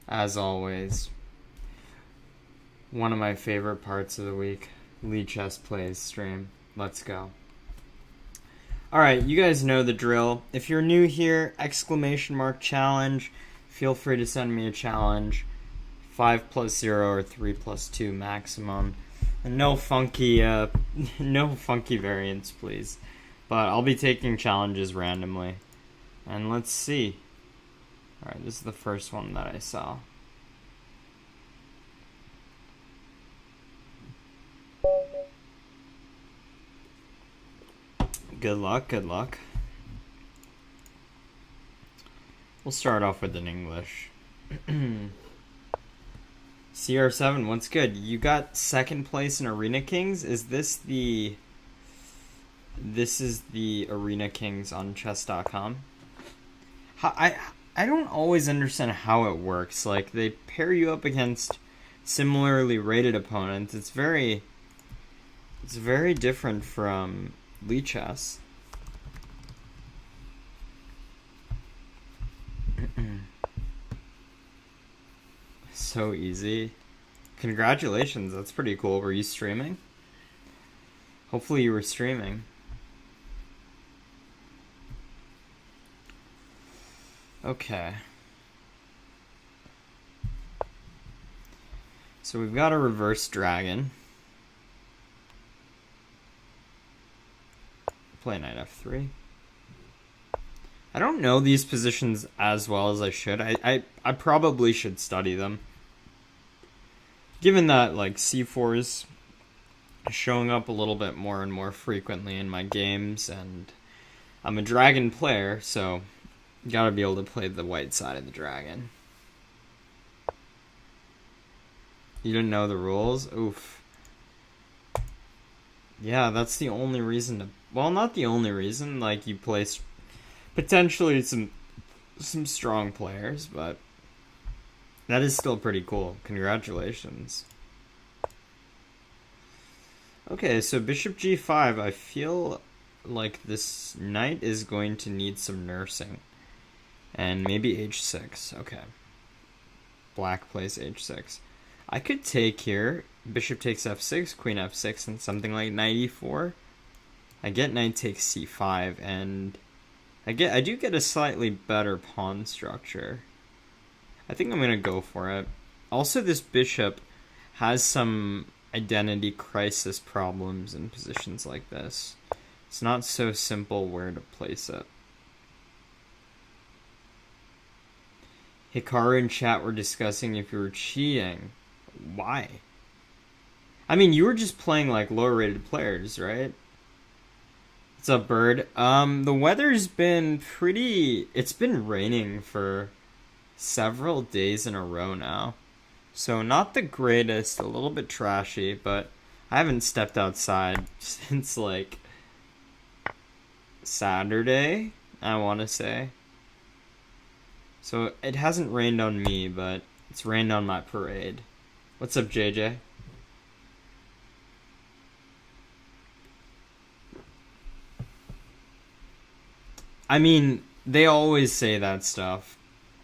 As always, one of my favorite parts of the week, Lichess plays stream. Let's go. Alright, you guys know the drill. If you're new here, !challenge. Feel free to send me a challenge. 5 plus 0 or 3 plus 2 maximum. And no funky variants, please. But I'll be taking challenges randomly. And let's see. Alright, this is the first one that I saw. Good luck, good luck. We'll start off with an English. CR7, what's good? You got second place in Arena Kings? Is this the... This is the Arena Kings on chess.com? I don't always understand how it works. Like, they pair you up against similarly rated opponents. It's very different from Lichess. So easy. Congratulations, that's pretty cool. Were you streaming? Hopefully you were streaming. Okay. So we've got a reverse dragon. Play knight f3. I don't know these positions as well as I should. I probably should study them. Given that, like, c4 is showing up a little bit more and more frequently in my games, and I'm a dragon player, so gotta be able to play the white side of the dragon. You didn't know the rules? Oof. Yeah, that's the only reason to... Well, not the only reason. Like, you play potentially some strong players, but that is still pretty cool. Congratulations. Okay, so bishop g5. I feel like this knight is going to need some nursing. And maybe h6. Okay. Black plays h6. I could take here. Bishop takes f6, queen f6, and something like knight e4. I get knight takes c5, and I do get a slightly better pawn structure. I think I'm gonna go for it. Also, this bishop has some identity crisis problems in positions like this. It's not so simple where to place it. Hikaru and chat were discussing if you were cheating. Why? I mean, you were just playing like lower rated players, right? What's up, Bird? The weather's been pretty... It's been raining for several days in a row now. So not the greatest, a little bit trashy, but I haven't stepped outside since like Saturday, I want to say. So it hasn't rained on me, but it's rained on my parade. What's up, JJ? I mean, they always say that stuff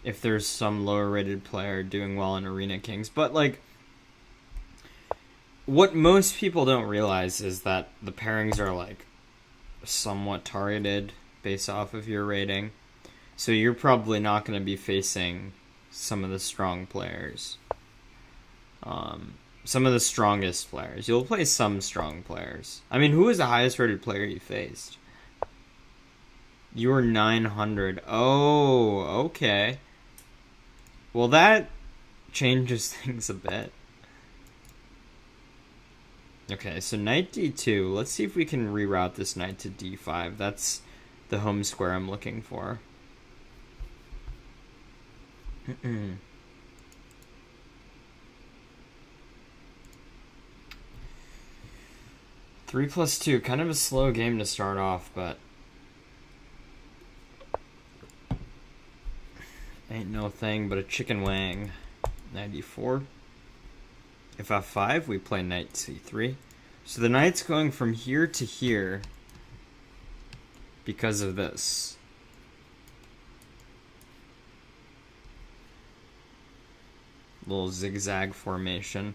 if there's some lower rated player doing well in Arena Kings, but like, what most people don't realize is that the pairings are like somewhat targeted based off of your rating. So you're probably not going to be facing some of the strong players. Some of the strongest players. You'll play some strong players. I mean, who was the highest rated player you faced? You were 900. Oh, okay. Well, that changes things a bit. Okay, so knight d2. Let's see if we can reroute this knight to d5. That's the home square I'm looking for. 3 plus 2. Kind of a slow game to start off, but ain't no thing but a chicken wing. 94. If f5, we play knight c3. So the knight's going from here to here because of this. Little zigzag formation.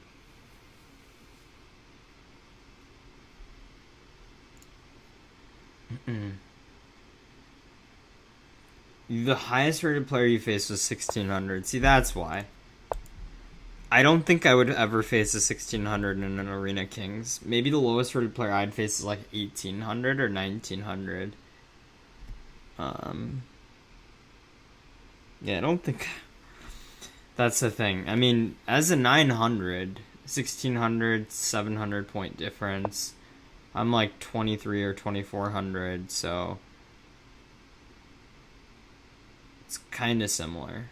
The highest rated player you faced was 1600. See, that's why. I don't think I would ever face a 1600 in an Arena Kings. Maybe the lowest rated player I'd face is like 1800 or 1900. Yeah, I don't think that's the thing. I mean, as a 900, 1600, 700 point difference, I'm like 23 or 2400, so it's kind of similar.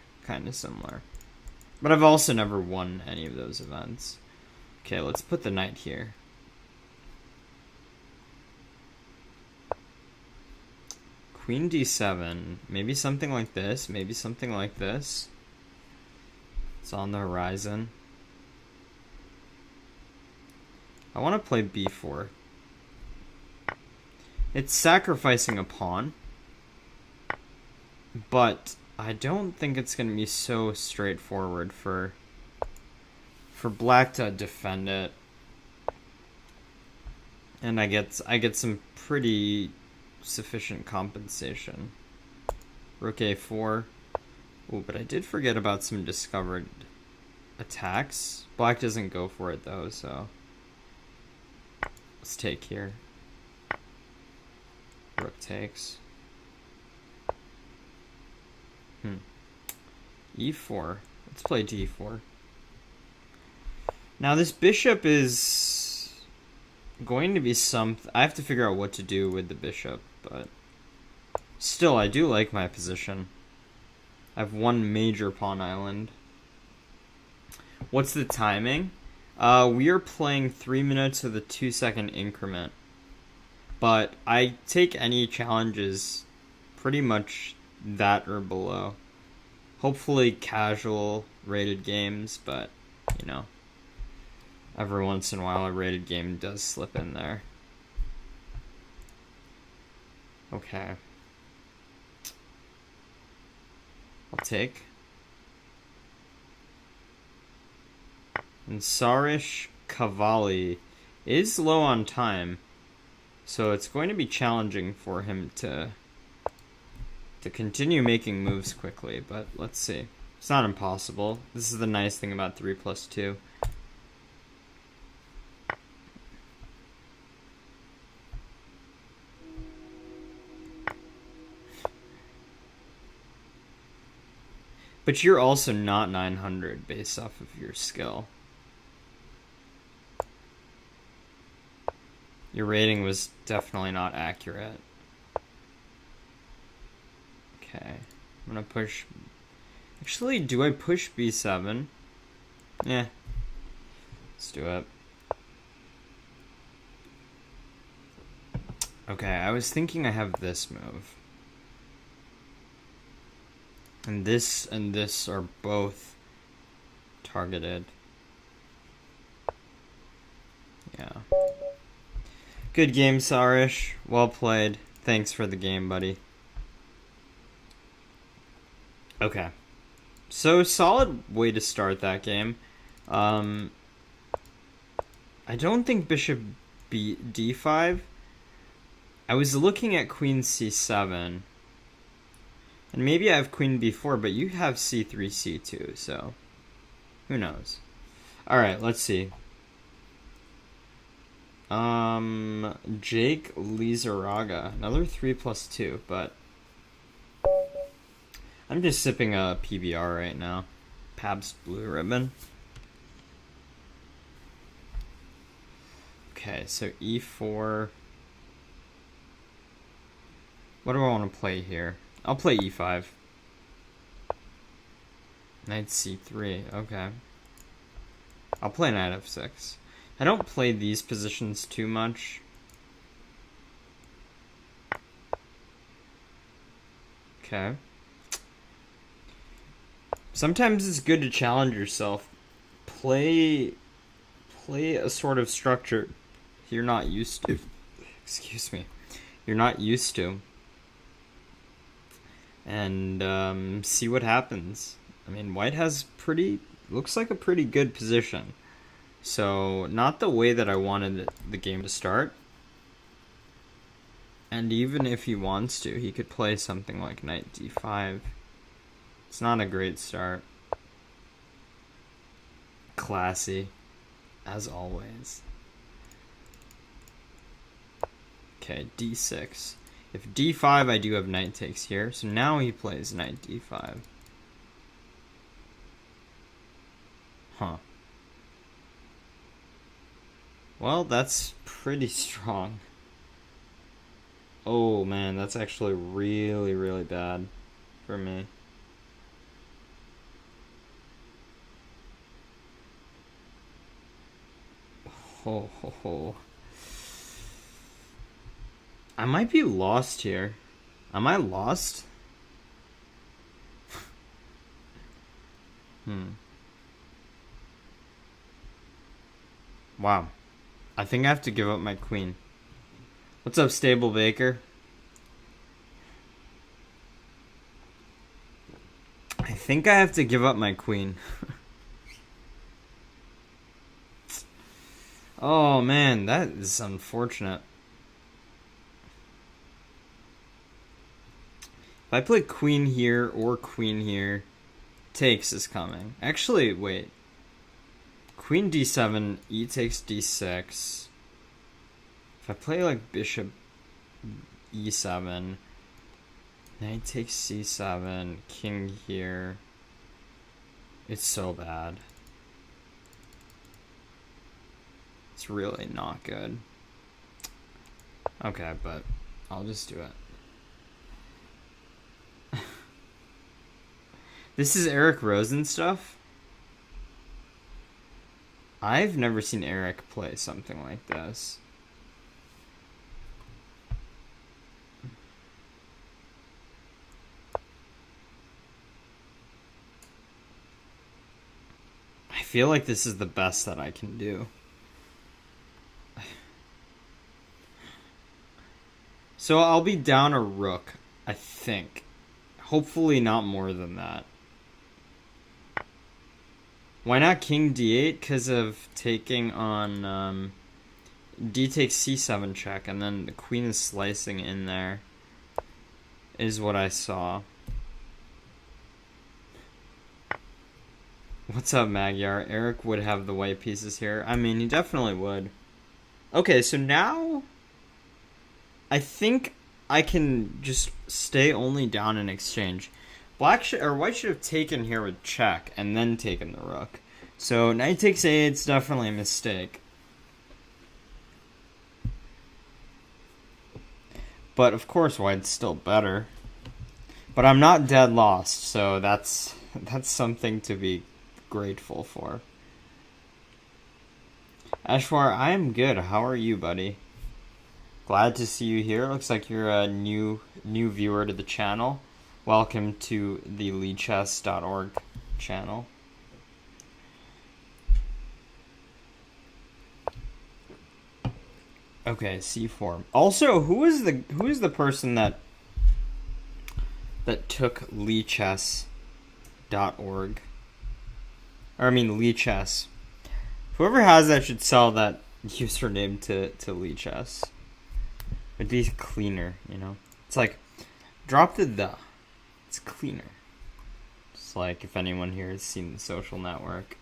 But I've also never won any of those events. Okay, let's put the knight here. Queen d7. Maybe something like this. Maybe something like this. It's on the horizon. I want to play b4. It's sacrificing a pawn. But I don't think it's going to be so straightforward for black to defend it. And I get some pretty sufficient compensation. Rook a4. Ooh, but I did forget about some discovered attacks. Black doesn't go for it though, so let's take here. Rook takes. E4. Let's play d4. Now this bishop is going to be something. I have to figure out what to do with the bishop, but still, I do like my position. I have one major pawn island. What's the timing? We are playing 3 minutes with a 2-second increment, but I take any challenges pretty much that or below. Hopefully casual rated games, but you know, every once in a while a rated game does slip in there. Okay. I'll take. And Sarish Cavalli is low on time, so it's going to be challenging for him to continue making moves quickly, but let's see. It's not impossible. This is the nice thing about 3+2. But you're also not 900 based off of your skill. Your rating was definitely not accurate. Okay, I'm gonna push. Actually, do I push b7? Yeah, let's do it. Okay, I was thinking I have this move. And this are both targeted. Yeah. Good game, Sarish. Well played. Thanks for the game, buddy. Okay. So, solid way to start that game. I don't think bishop d5. I was looking at queen c7. And maybe I have queen b4, but you have c3, c2, so who knows? Alright, let's see. Jake Lizaraga. Another 3+2, but I'm just sipping a PBR right now. Pabst Blue Ribbon. Okay, so e4. What do I want to play here? I'll play e5. Knight c3, okay. I'll play knight f6. I don't play these positions too much. Okay. Sometimes it's good to challenge yourself. Play a sort of structure you're not used to. Excuse me. You're not used to. And see what happens. I mean, white has pretty looks like a pretty good position. So, not the way that I wanted the game to start. And even if he wants to, he could play something like knight d5. It's not a great start. Classy, as always. Okay, d6. If d5, I do have knight takes here. So now he plays knight d5. Huh. Well, that's pretty strong. Oh man, that's actually really, really bad for me. Ho ho ho. I might be lost here. Am I lost? Wow. I think I have to give up my queen. What's up, Stable Baker? I think I have to give up my queen. Oh man, that is unfortunate. If I play queen here or queen here, takes is coming. Actually, wait. Queen d7, e takes d6. If I play like bishop e7, knight takes c7, king here, it's so bad. It's really not good. Okay, but I'll just do it. This is Eric Rosen stuff? I've never seen Eric play something like this. I feel like this is the best that I can do. So I'll be down a rook, I think. Hopefully not more than that. Why not king d8? Because of taking on d takes c7 check, and then the queen is slicing in there, is what I saw. What's up, Magyar? Eric would have the white pieces here. I mean, he definitely would. Okay, so now I think I can just stay only down in exchange. White should have taken here with check and then taken the rook. So knight takes a8, it's definitely a mistake. But of course white's still better. But I'm not dead lost, so that's something to be grateful for. Ashwar, I am good. How are you, buddy? Glad to see you here. Looks like you're a new viewer to the channel. Welcome to the Lichess.org channel. Okay, c4. Also, who is the person that took Lichess.org? Or I mean Lichess. Whoever has that should sell that username to Lichess. It'd be cleaner, you know? It's like, drop the. It's cleaner. Just like if anyone here has seen The Social Network.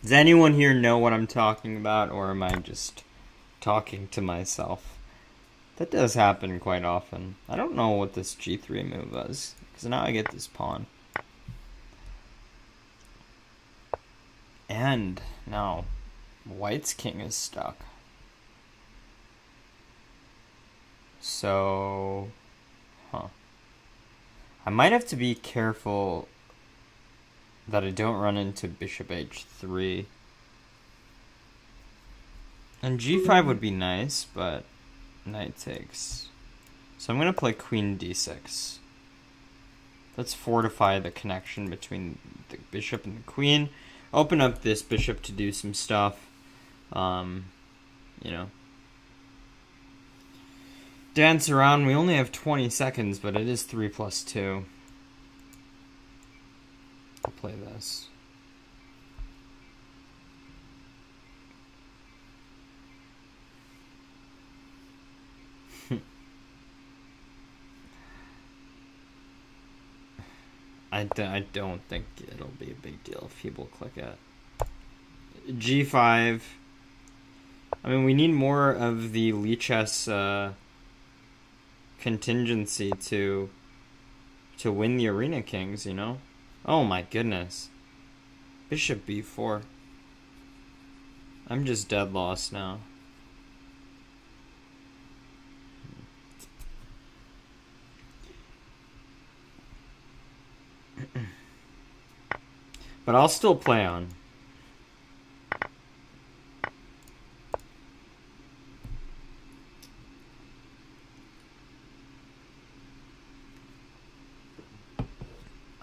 Does anyone here know what I'm talking about, or am I just talking to myself? That does happen quite often. I don't know what this g3 move is, because now I get this pawn. And now white's king is stuck. So, I might have to be careful that I don't run into bishop h3. And g5 would be nice, but knight takes. So I'm going to play queen d6. Let's fortify the connection between the bishop and the queen. Open up this bishop to do some stuff. You know. Dance around. We only have 20 seconds, but it is 3+2. to play this. I don't think it'll be a big deal if people click it. G5. I mean, we need more of the Lichess contingency to win the Arena Kings, you know? Oh my goodness. Bishop B4. I'm just dead lost now. But I'll still play on.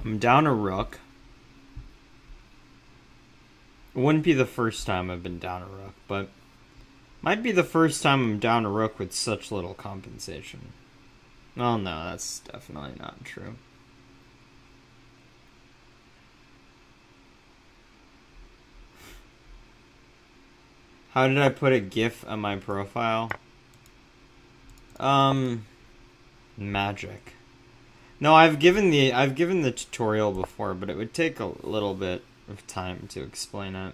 I'm down a rook. It wouldn't be the first time I've been down a rook, but might be the first time I'm down a rook with such little compensation. Well, no, that's definitely not true. How did I put a GIF on my profile? Magic. No, I've given the tutorial before, but it would take a little bit of time to explain it.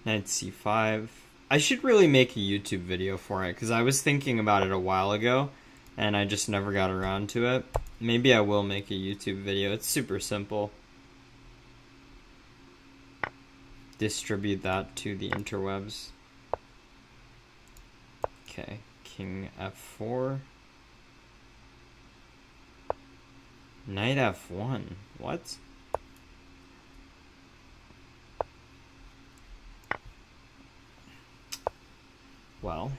Knight C5. I should really make a YouTube video for it, because I was thinking about it a while ago, and I just never got around to it. Maybe I will make a YouTube video. It's super simple. Distribute that to the interwebs. Okay, King F4. Knight F1. What? Well.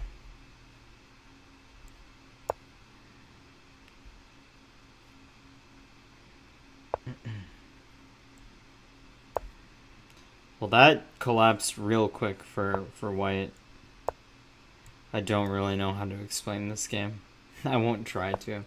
Well, that collapsed real quick for white. I don't really know how to explain this game. I won't try to.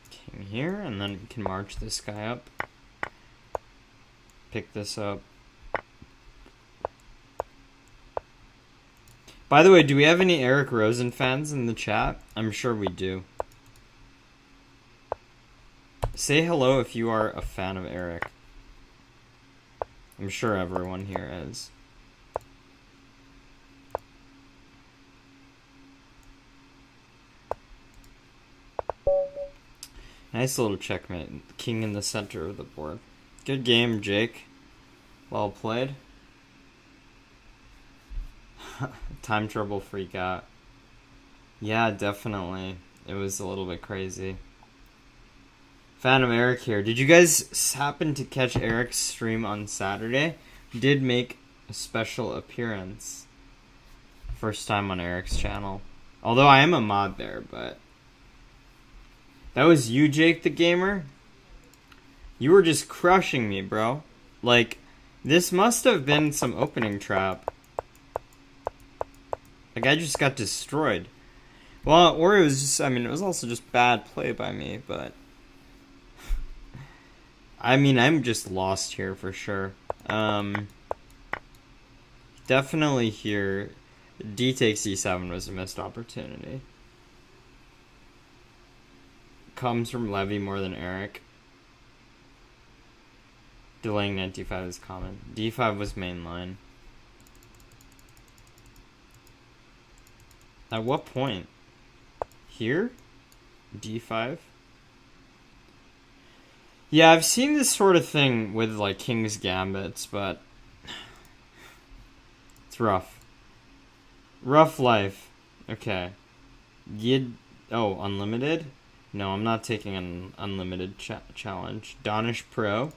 King here, and then we can march this guy up. Pick this up. By the way, do we have any Eric Rosen fans in the chat? I'm sure we do. Say hello if you are a fan of Eric. I'm sure everyone here is. Nice little checkmate. King in the center of the board. Good game, Jake. Well played. Time trouble freak out. Yeah, definitely. It was a little bit crazy. Fan of Eric here. Did you guys happen to catch Eric's stream on Saturday? He did make a special appearance. First time on Eric's channel. Although I am a mod there, but... That was you, Jake the Gamer? You were just crushing me, bro. Like, this must have been some opening trap. Like, I just got destroyed. Well, or it was just, I mean, it was also just bad play by me, but... I mean, I'm just lost here for sure. Definitely here, D takes E7 was a missed opportunity. Comes from Levy more than Eric. Delaying knight D5 is common. D5 was main line. At what point? Here? D5? Yeah, I've seen this sort of thing with, like, King's Gambits, but... It's rough. Rough life. Okay. Oh, unlimited? No, I'm not taking an unlimited challenge. Donish Pro.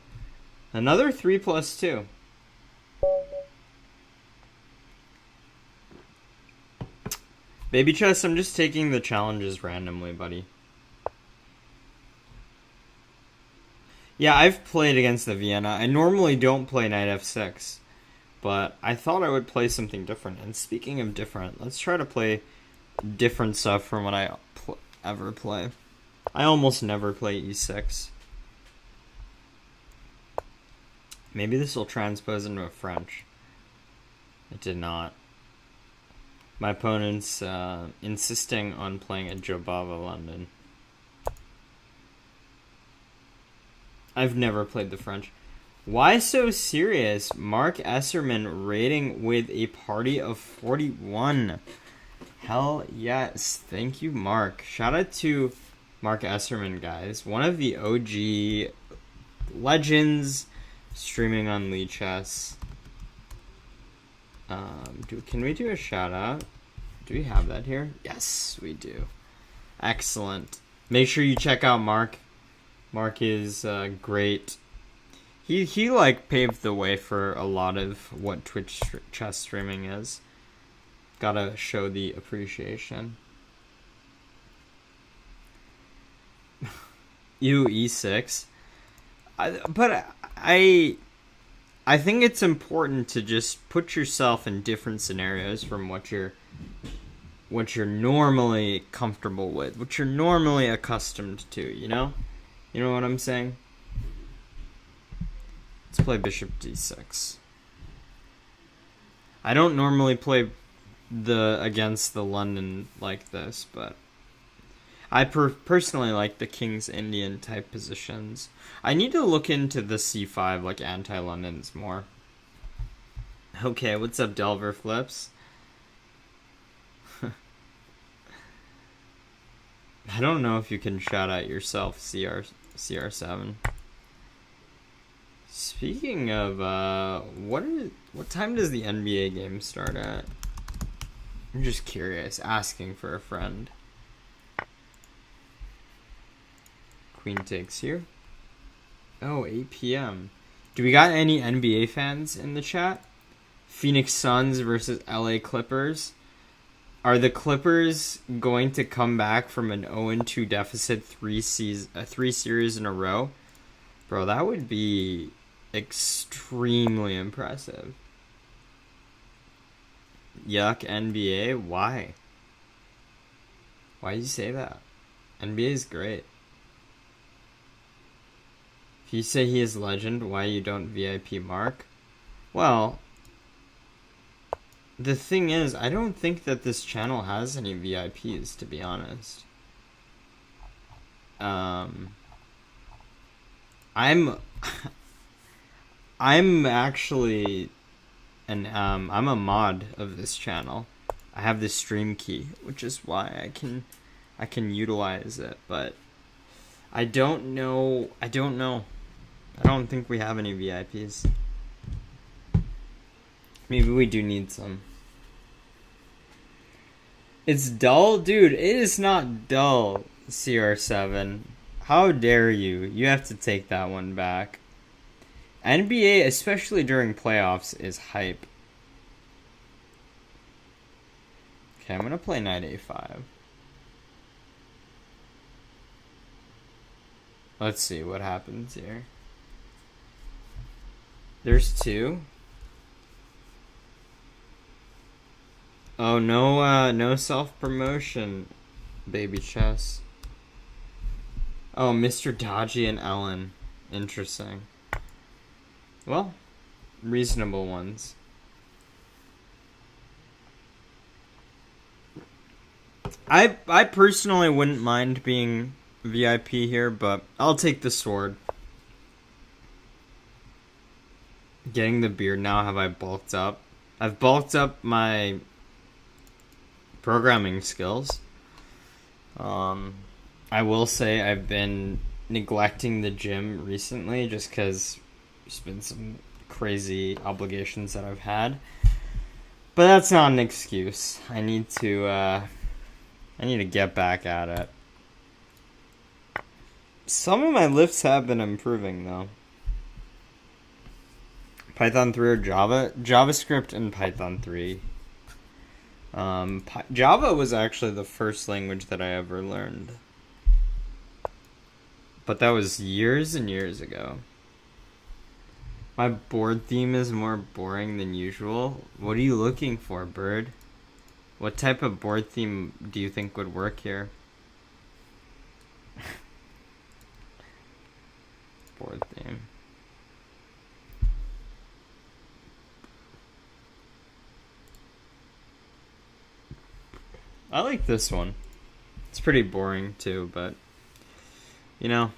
Another 3+2. Baby Chess, I'm just taking the challenges randomly, buddy. Yeah, I've played against the Vienna. I normally don't play knight f6, but I thought I would play something different. And speaking of different, let's try to play different stuff from what I ever play. I almost never play e6. Maybe this will transpose into a French. It did not. My opponent's insisting on playing a Jobava London. I've never played the French. Why so serious? Mark Esserman rating with a party of 41. Hell yes. Thank you, Mark. Shout out to Mark Esserman, guys. One of the OG legends streaming on Lichess. Can we do a shout out? Do we have that here? Yes, we do. Excellent. Make sure you check out Mark. Mark is great. He like paved the way for a lot of what Twitch chess streaming is. Gotta show the appreciation. E6. But I think it's important to just put yourself in different scenarios from what you're normally comfortable with, what you're normally accustomed to, you know? You know what I'm saying? Let's play bishop d6. I don't normally play against the London like this, but I personally like the King's Indian type positions. I need to look into the c5 like anti-Londons more. Okay, what's up, Delver Flips? I don't know if you can shout out yourself, CR7. Speaking of, what time does the NBA game start at? I'm just curious, asking for a friend. Queen takes here. Oh, 8 p.m. Do we got any NBA fans in the chat? Phoenix Suns versus LA Clippers. Are the Clippers going to come back from an 0-2 deficit three series in a row? Bro, that would be extremely impressive. Yuck, NBA? Why? Why do you say that? NBA is great. If you say he is legend, why you don't VIP Mark? Well, the thing is, I don't think that this channel has any VIPs, to be honest. I'm actually I'm a mod of this channel. I have this stream key, which is why I can utilize it, but I don't know. I don't think we have any VIPs. Maybe we do need some. It's dull? Dude, it is not dull, CR7. How dare you? You have to take that one back. NBA, especially during playoffs, is hype. Okay, I'm gonna play knight a5. Let's see what happens here. There's two. Oh, no self-promotion, baby chess. Oh, Mr. Dodgy and Ellen. Interesting. Well, reasonable ones. I personally wouldn't mind being VIP here, but I'll take the sword. Getting the beard now, have I bulked up? I've bulked up my programming skills. I will say I've been neglecting the gym recently just because there's been some crazy obligations that I've had. But that's not an excuse. I need to get back at it. Some of my lifts have been improving though. Python 3 or Java? JavaScript and Python 3. Java was actually the first language that I ever learned. But that was years and years ago. My board theme is more boring than usual. What are you looking for, bird? What type of board theme do you think would work here? Board theme. I like this one. It's pretty boring too, but you know,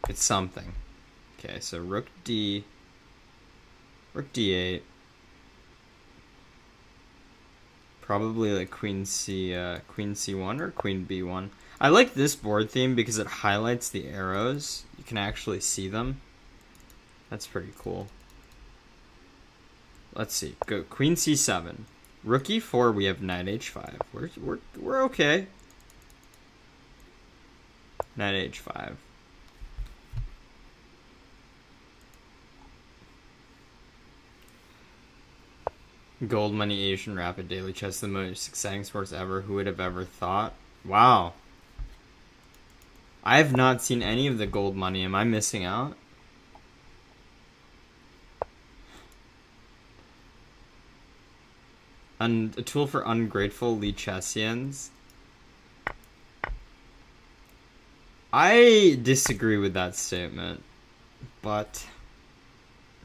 it's something. Okay, so rook D, rook D8. Probably like queen C1 or queen B1. I like this board theme because it highlights the arrows. You can actually see them. That's pretty cool. Let's see. Go queen C7. Rook E4. We have knight H5. We're okay. Knight H5. Gold Money, Asian Rapid, Daily Chess, the most exciting sports ever. Who would have ever thought? Wow. I have not seen any of the Gold Money. Am I missing out? A tool for ungrateful Lichessians. I disagree with that statement, but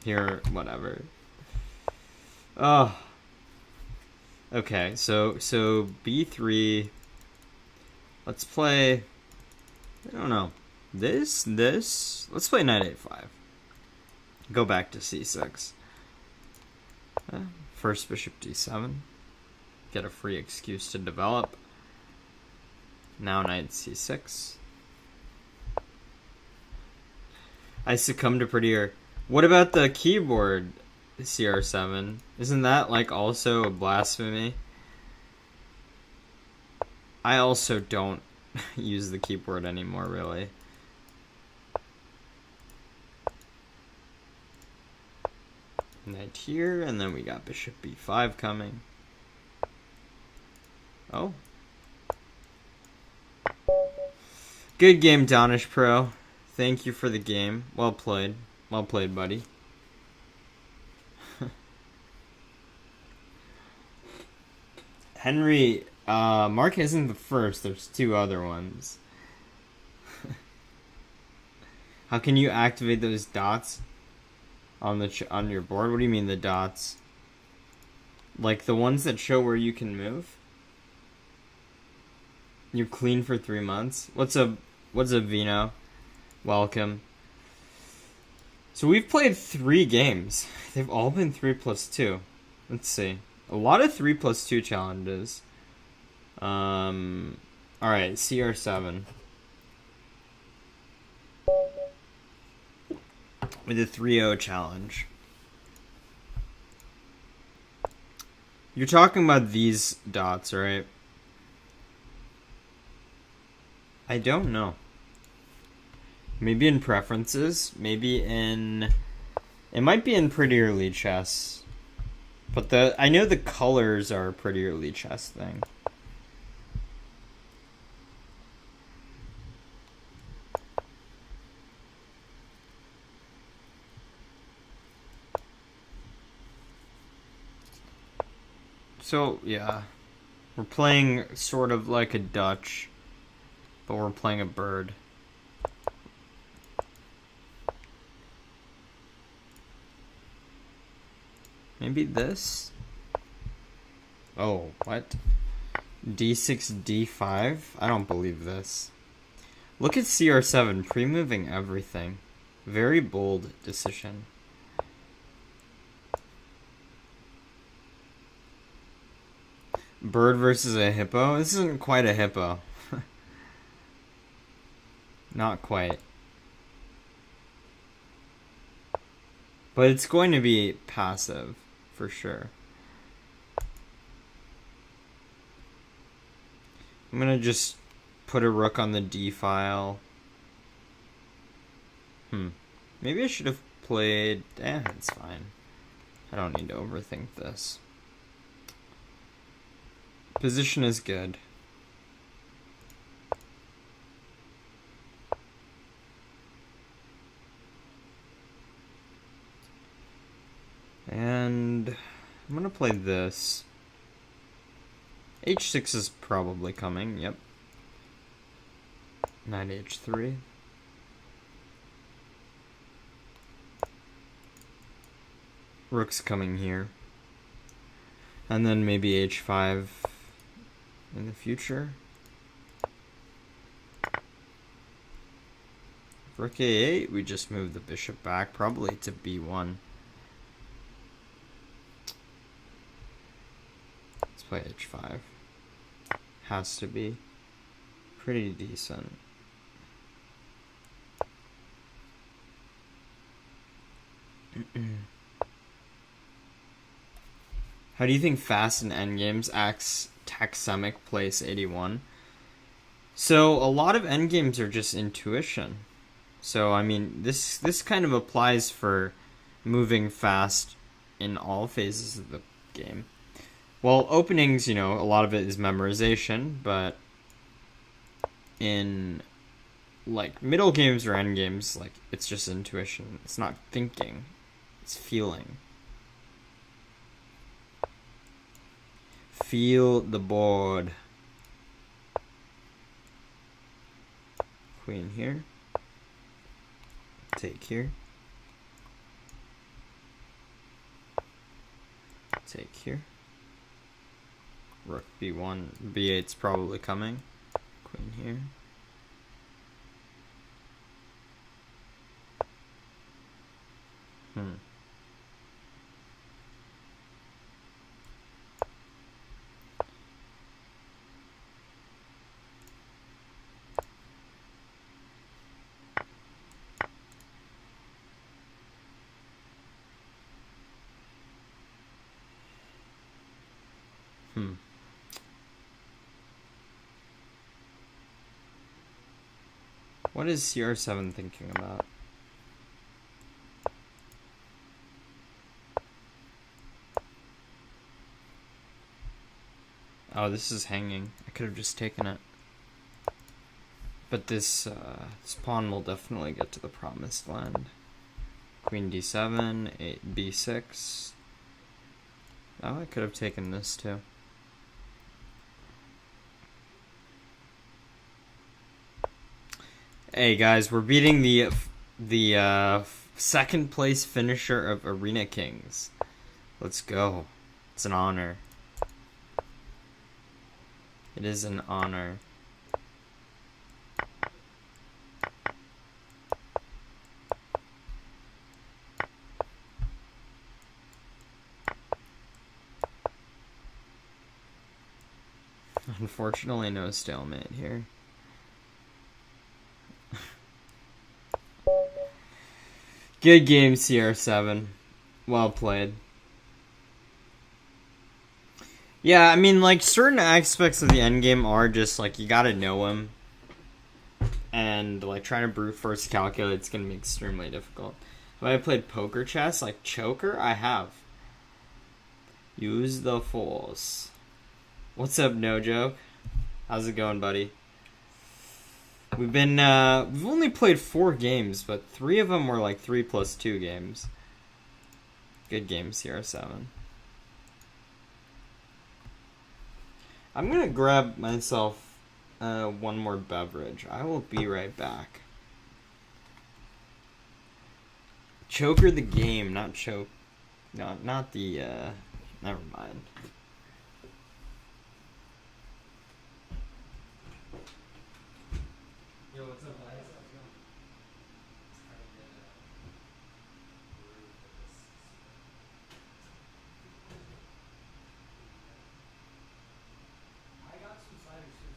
here, whatever. Oh. Okay, so B3. Let's play. I don't know. This. Let's play knight A5. Go back to C6. First bishop D7. Get a free excuse to develop. Now knight C6. I succumb to prettier. What about the keyboard? CR7. Isn't that like also a blasphemy? I also don't use the keyboard anymore, really. Knight here, and then we got bishop B5 coming. Oh. Good game, Donish Pro. Thank you for the game. Well played. Well played, buddy. Henry, Mark isn't the first. There's two other ones. How can you activate those dots on on your board? What do you mean the dots? Like the ones that show where you can move? You're clean for 3 months. What's up, Vino? Welcome. So we've played 3 games. They've all been 3+2. Let's see. A lot of 3+2 challenges. Alright, CR7. With a 3-0 challenge. You're talking about these dots, right? I don't know. Maybe in preferences. Maybe in... It might be in Prettier Lichess. But I know the colors are a Prettier Lichess thing. So, yeah. We're playing sort of like a Dutch, but we're playing a bird. Maybe this? Oh, what? D6, D5? I don't believe this. Look at CR7, pre-moving everything. Very bold decision. Bird versus a hippo? This isn't quite a hippo. Not quite. But it's going to be passive, for sure. I'm going to just put a rook on the D file. Maybe I should have played... it's fine. I don't need to overthink this. Position is good. play this. H6 is probably coming, yep. Knight H3. Rook's coming here. And then maybe H5 in the future. Rook A8, we just move the bishop back, probably to B1. Let's play H5. Has to be pretty decent. How do you think fast in endgames acts taxemic place 81? So a lot of endgames are just intuition. So I mean this kind of applies for moving fast in all phases of the game. Well, openings, you know, a lot of it is memorization, but in like middle games or end games, like it's just intuition. It's not thinking, it's feeling. Feel the board. Queen here. Take here. Take here. Rook B1. B8's probably coming. Queen here. What is CR7 thinking about? Oh, this is hanging. I could have just taken it. But this pawn will definitely get to the promised land. Queen D7, 8 B6. Oh, I could have taken this too. Hey guys, we're beating the second place finisher of Arena Kings. Let's go. It's an honor. It is an honor. Unfortunately, no stalemate here. Good game, CR7. Well played. Yeah, I mean, like, certain aspects of the endgame are just, like, you gotta know him. And, like, trying to brute force calculate, it's gonna be extremely difficult. Have I played poker chess? Like, choker? I have. Use the force. What's up, No Joke? How's it going, buddy? We've only played 4 games, but 3 of them were like 3+2 games. Good game, CR7. I'm gonna grab myself one more beverage. I will be right back. Choker the game, not choke. Not the, never mind. Yo, what's up, guys? I got some cider soup.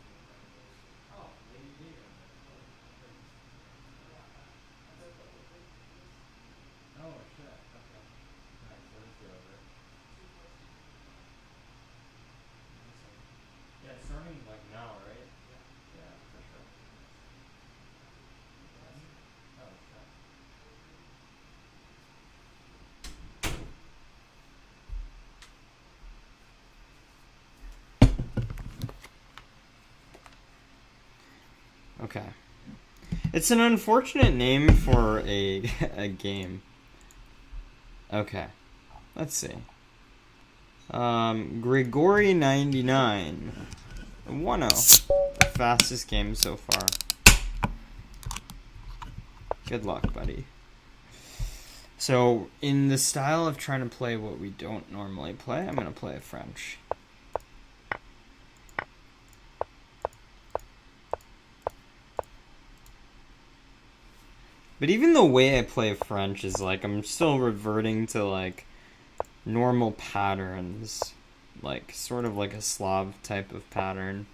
Oh, maybe you need it. Oh, shit. Okay. Nice. What is the over? Yeah, it's starting like now, right? Yeah, for sure. Oh, shit. Okay. It's an unfortunate name for a game. Okay. Let's see. Grigori 99. 1-0. Fastest game so far. Good luck, buddy. So, in the style of trying to play what we don't normally play, I'm going to play French. But even the way I play French is like, I'm still reverting to like normal patterns. Like, sort of like a Slav type of pattern.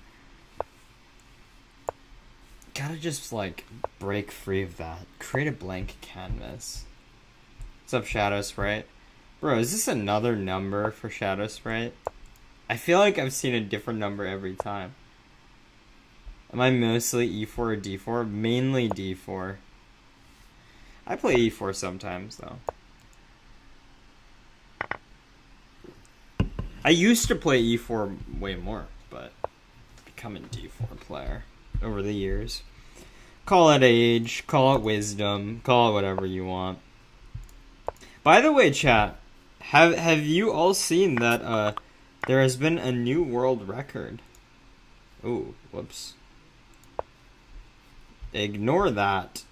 Gotta just like break free of that. Create a blank canvas. What's up, Shadow Sprite? Bro, is this another number for Shadow Sprite? I feel like I've seen a different number every time. Am I mostly E4 or D4? Mainly D4. I play E4 sometimes, though. I used to play E4 way more, but becoming D4 player over the years. Call it age, call it wisdom, call it whatever you want. By the way, chat, have you all seen that there has been a new world record? Oh, whoops. Ignore that.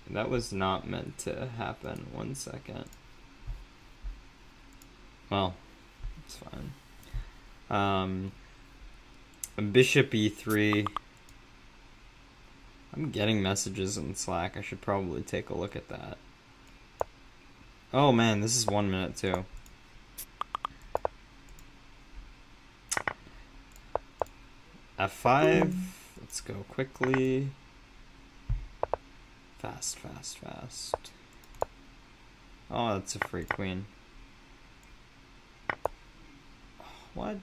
That was not meant to happen. 1 second. Well, it's fine. Bishop E3. I'm getting messages in Slack. I should probably take a look at that. Oh man, this is 1 minute too. F5. Let's go quickly. Fast, fast, fast. Oh, that's a free queen. What?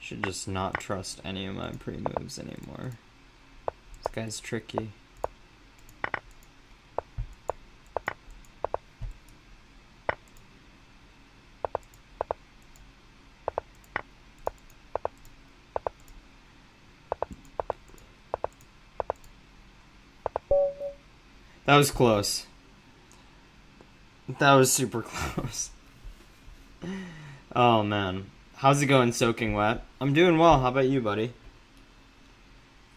Should just not trust any of my pre-moves anymore. This guy's tricky. That was close. That was super close. Oh man. How's it going, soaking wet? I'm doing well. How about you, buddy?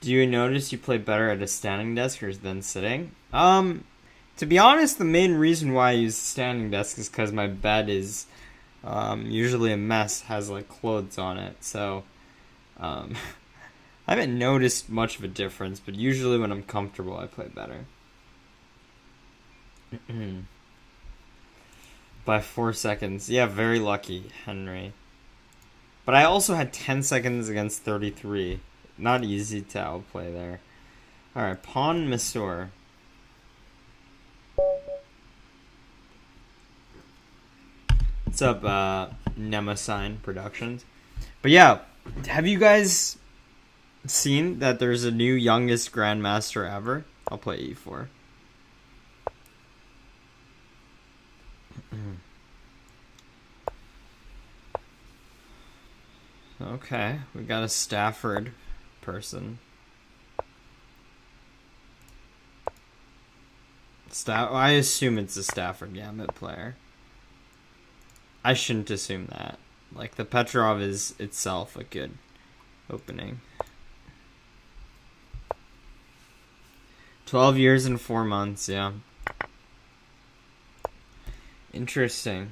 Do you notice you play better at a standing desk or than sitting? To be honest, the main reason why I use the standing desk is because my bed is usually a mess, has like clothes on it. So I haven't noticed much of a difference, but usually when I'm comfortable, I play better. By 4 seconds. Yeah, very lucky, Henry. But I also had 10 seconds against 33. Not easy to outplay there. Alright, Pawn Masur. What's up, Nemosine Productions? But yeah, have you guys seen that there's a new youngest Grandmaster ever? I'll play E4. Okay, we got a Stafford person. I assume it's a Stafford Gambit player. I shouldn't assume that. Like, the Petrov is itself a good opening. 12 years and 4 months, yeah. Interesting.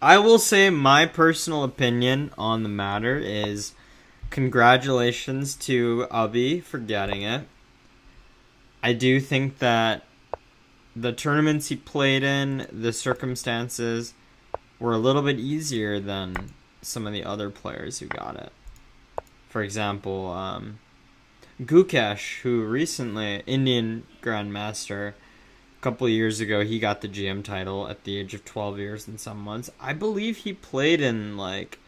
I will say my personal opinion on the matter is congratulations to Abi for getting it. I do think that the tournaments he played in, the circumstances, were a little bit easier than some of the other players who got it. For example, Gukesh, who recently, Indian Grandmaster, a couple of years ago, he got the GM title at the age of 12 years and some months. I believe he played in, like,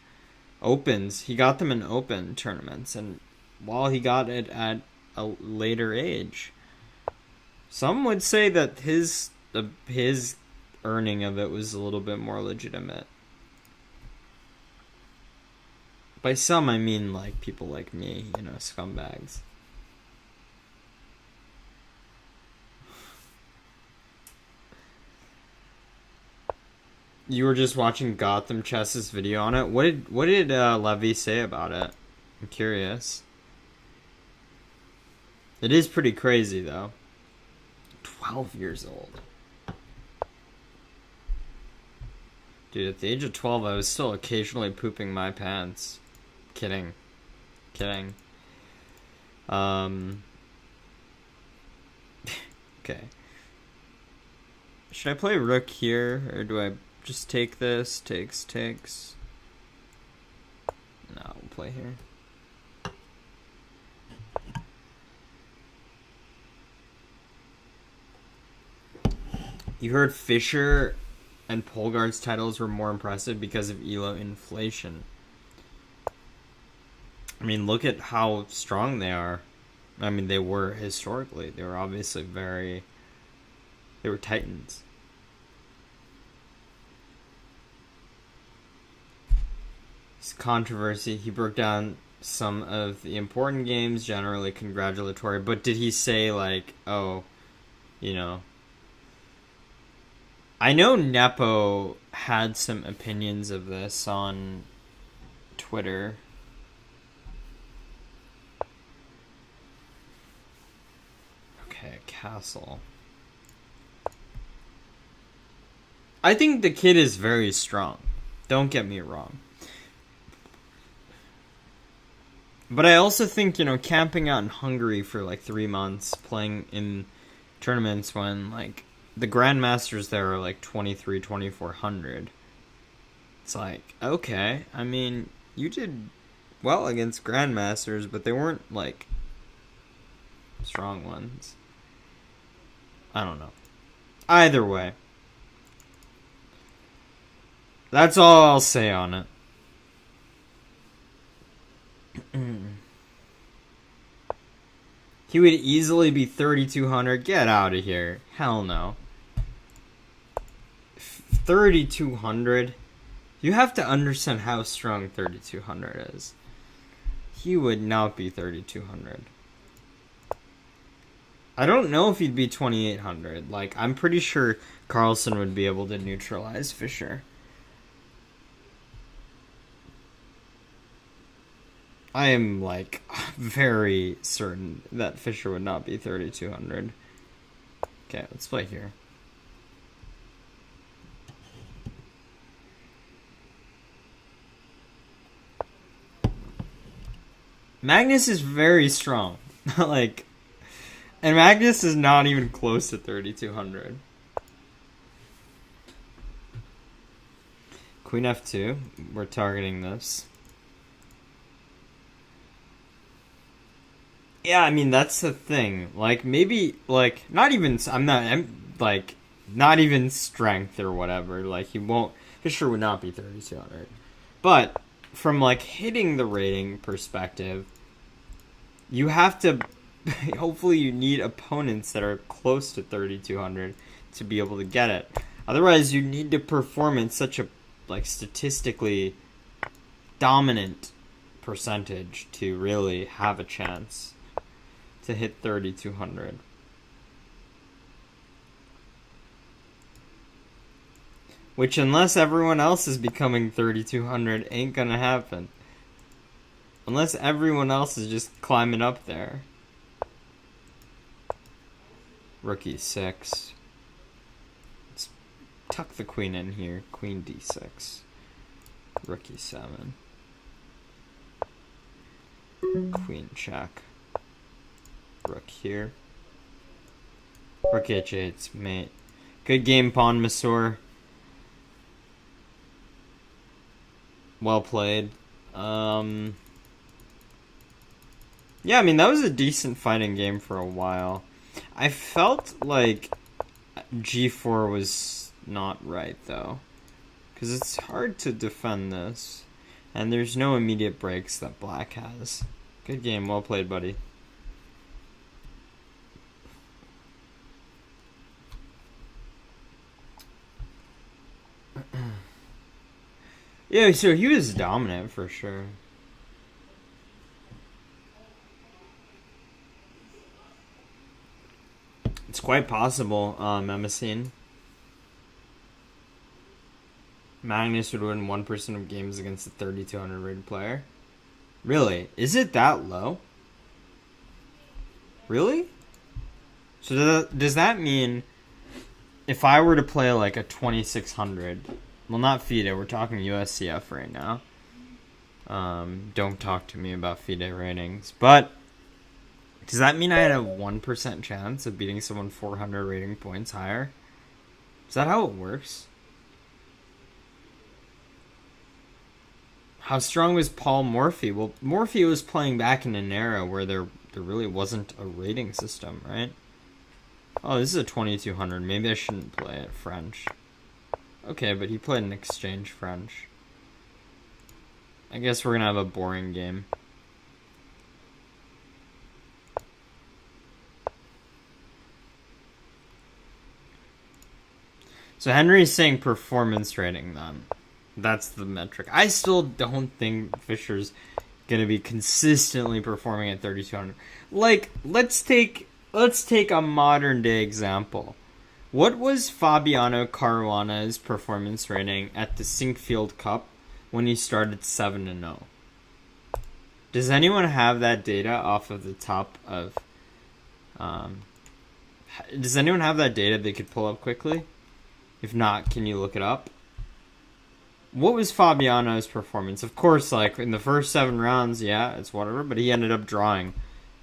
opens. He got them in open tournaments, and while he got it at a later age, some would say that his earning of it was a little bit more legitimate. By some, I mean, like, people like me, you know, scumbags. You were just watching Gotham Chess's video on it. What did Levy say about it? I'm curious. It is pretty crazy though. 12 years old. Dude, at the age of 12, I was still occasionally pooping my pants. Kidding. Kidding. Okay. Should I play rook here, or do I just take this? Takes. No, we'll play here. You heard Fischer and Polgard's titles were more impressive because of ELO inflation. I mean, look at how strong they are. I mean, they were historically. They were obviously very... They were titans. This controversy, he broke down some of the important games, generally congratulatory. But did he say, like, oh, you know... I know Nepo had some opinions of this on Twitter. Okay, castle. I think the kid is very strong. Don't get me wrong. But I also think, you know, camping out in Hungary for like 3 months, playing in tournaments when, like, the Grandmasters there are like 2,400. It's like, okay, I mean, you did well against Grandmasters, but they weren't like strong ones. I don't know. Either way, that's all I'll say on it. He would easily be 3,200. Get out of here. Hell no. 3,200. You have to understand how strong 3,200 is. He would not be 3,200. I don't know if he'd be 2,800. Like, I'm pretty sure Carlsen would be able to neutralize Fischer. I am, like, very certain that Fischer would not be 3,200. Okay, let's play here. Magnus is very strong. Like, and Magnus is not even close to 3,200. Queen F2. We're targeting this. Yeah, I mean, that's the thing. Like, maybe, like, not even strength or whatever. Like, he won't, Fischer would not be 3,200. But, from, like, hitting the rating perspective, you have to, hopefully you need opponents that are close to 3,200 to be able to get it. Otherwise, you need to perform in such a, like, statistically dominant percentage to really have a chance to hit 3,200. Which, unless everyone else is becoming 3,200, ain't gonna happen. Unless everyone else is just climbing up there. Rook E6. Let's tuck the queen in here. Queen D6. Rook E7. Queen check. Rook here. Rook H8, mate. Good game, Pawn Masur. Well played. Yeah, I mean, that was a decent fighting game for a while. I felt like G4 was not right, though. Because it's hard to defend this. And there's no immediate breaks that Black has. Good game, well played, buddy. Yeah, so he was dominant for sure. It's quite possible, Mnemosyne. Magnus would win 1% of games against a 3,200 rated player. Really? Is it that low? Really? So does that mean if I were to play like a 2,600, well, not FIDE, we're talking USCF right now. Don't talk to me about FIDE ratings. But does that mean I had a 1% chance of beating someone 400 rating points higher? Is that how it works? How strong was Paul Morphy? Well, Morphy was playing back in an era where there really wasn't a rating system, right? Oh, this is a 2,200. Maybe I shouldn't play it French. Okay, but he played an exchange French. I guess we're gonna have a boring game. So Henry's saying performance rating then. That's the metric. I still don't think Fischer's gonna be consistently performing at 3,200. Like, let's take a modern day example. What was Fabiano Caruana's performance rating at the Sinkfield Cup when he started 7-0? Does anyone have that data off of the top of? Does anyone have that data they could pull up quickly? If not, can you look it up? What was Fabiano's performance? Of course, like in the first 7 rounds, yeah, it's whatever, but he ended up drawing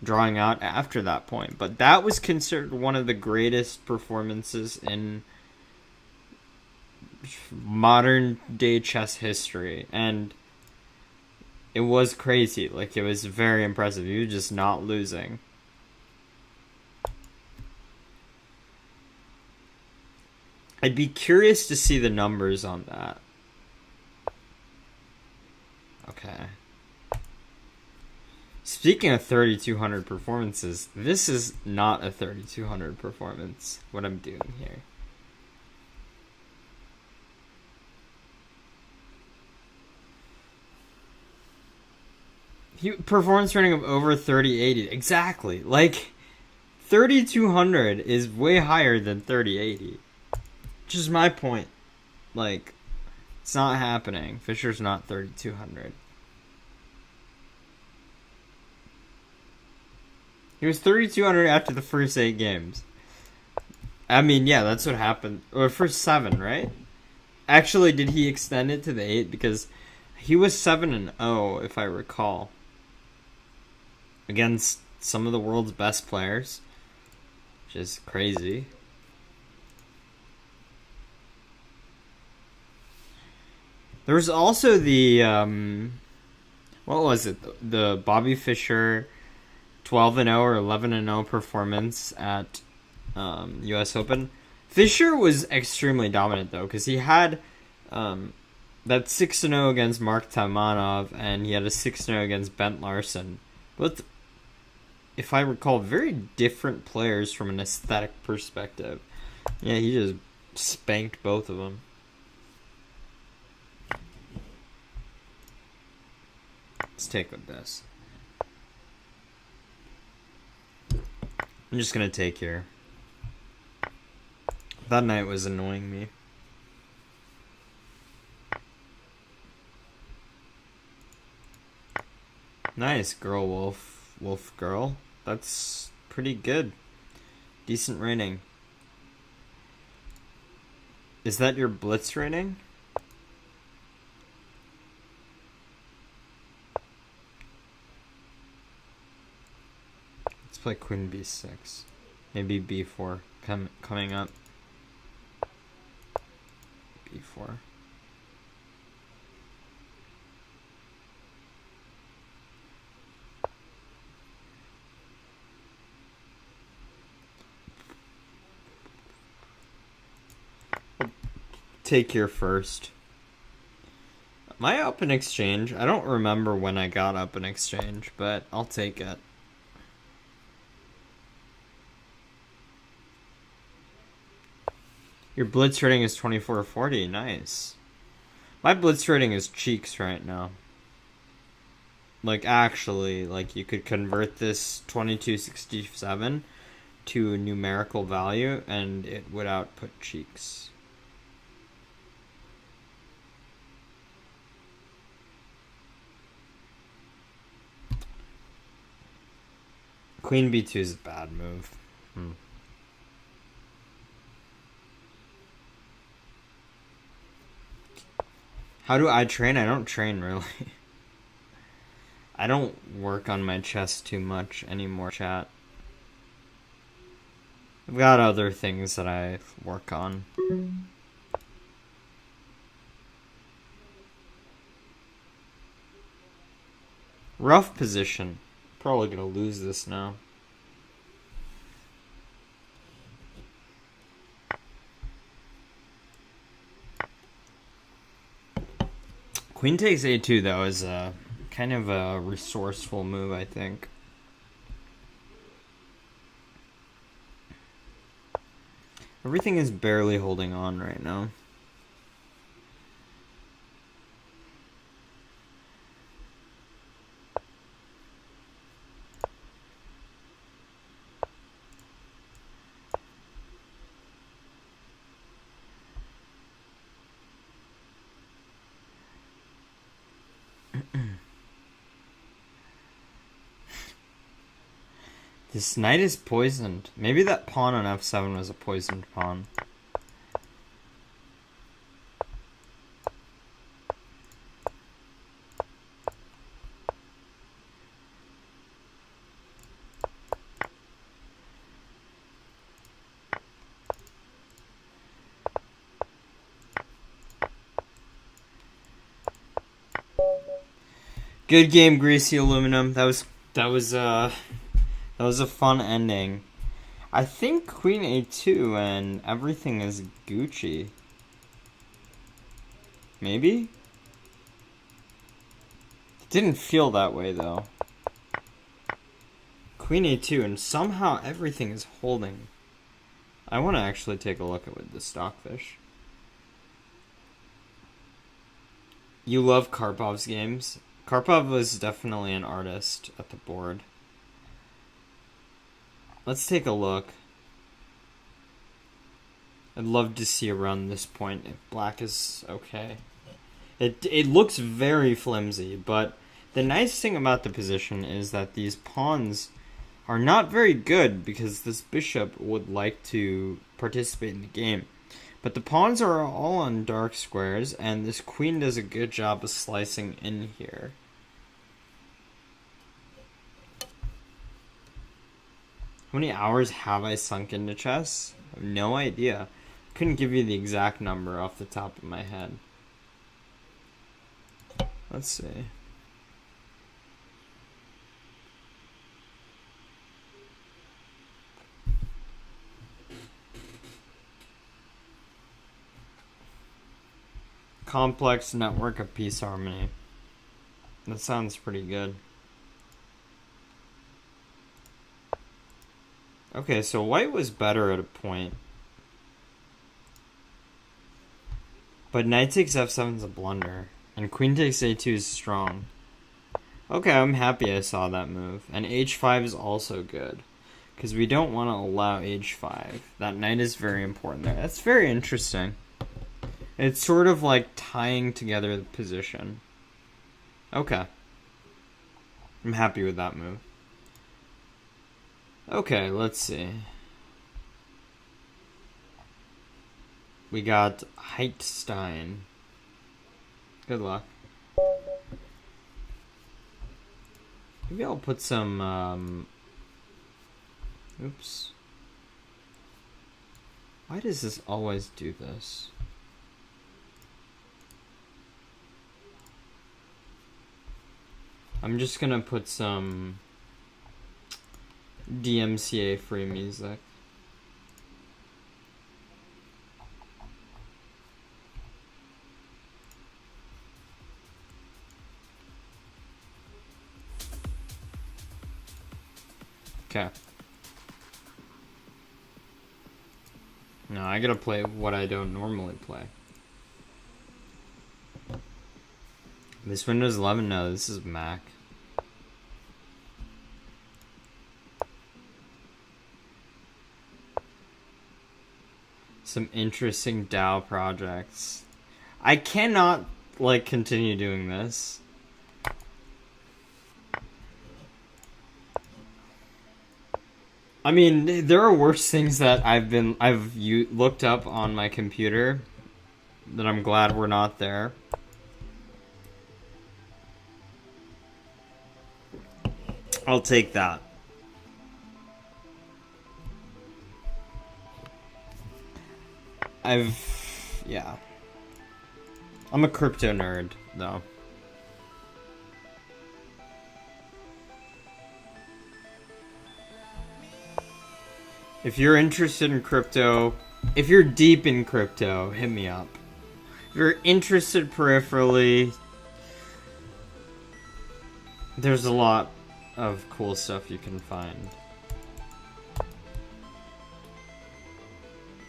out after that point. But that was considered one of the greatest performances in modern day chess history. And it was crazy. Like, it was very impressive. He was just not losing. I'd be curious to see the numbers on that. Okay. Speaking of 3,200 performances, this is not a 3,200 performance, what I'm doing here. Performance rating of over 3,080. Exactly. Like, 3,200 is way higher than 3,080. Which is my point. Like, it's not happening. Fischer's not 3,200. He was 3,200 after the first 8 games. I mean, yeah, that's what happened. Or first 7, right? Actually, did he extend it to the 8? Because he was 7-0, if I recall. Against some of the world's best players. Which is crazy. There was also the, what was it? The Bobby Fischer 12-0 or 11-0 performance at U.S. Open. Fischer was extremely dominant, though, because he had that 6-0 against Mark Taimanov, and he had a 6-0 against Bent Larson. Both, if I recall, very different players from an aesthetic perspective. Yeah, he just spanked both of them. Let's take with this. I'm just gonna take here. That knight was annoying me. Nice, girl wolf girl. That's pretty good. Decent rating. Is that your blitz rating? Let's play queen b6. Maybe b4 coming up. b4. Take your first. Am I up in exchange? I don't remember when I got up in exchange, but I'll take it. Your blitz rating is 2440. Nice. My blitz rating is cheeks right now. Like, actually, like, you could convert this 2267 to a numerical value, and it would output cheeks. Queen b2 is a bad move. How do I train? I don't train, really. I don't work on my chess too much anymore, chat. I've got other things that I work on. Rough position. Probably gonna lose this now. Queen takes a2, though, is a kind of a resourceful move, I think. Everything is barely holding on right now. This knight is poisoned. Maybe that pawn on f7 was a poisoned pawn. Good game, Greasy Aluminum. That was a fun ending. I think Queen a2 and everything is Gucci. Maybe? It didn't feel that way, though. Queen a2 and somehow everything is holding. I want to actually take a look at the Stockfish. You love Karpov's games? Karpov was definitely an artist at the board. Let's take a look. I'd love to see around this point if black is okay. It looks very flimsy, but the nice thing about the position is that these pawns are not very good because this bishop would like to participate in the game. But the pawns are all on dark squares, and this queen does a good job of slicing in here. How many hours have I sunk into chess? I have no idea. Couldn't give you the exact number off the top of my head. Let's see. Complex network of peace harmony. That sounds pretty good. Okay, so white was better at a point. But knight takes f7 is a blunder. And queen takes a2 is strong. Okay, I'm happy I saw that move. And h5 is also good. Because we don't want to allow h5. That knight is very important there. That's very interesting. It's sort of like tying together the position. Okay. I'm happy with that move. Okay, let's see. We got Heitstein. Good luck. Maybe I'll put some, oops. Why does this always do this? I'm just gonna put some DMCA free music. Okay. No, I gotta play what I don't normally play. This Windows 11? No, this is Mac. Some interesting DAO projects. I cannot, like, continue doing this. I mean, there are worse things that I've looked up on my computer that I'm glad we're not there. I'll take that. Yeah. I'm a crypto nerd, though. If you're interested in crypto, if you're deep in crypto, hit me up. If you're interested peripherally, there's a lot of cool stuff you can find.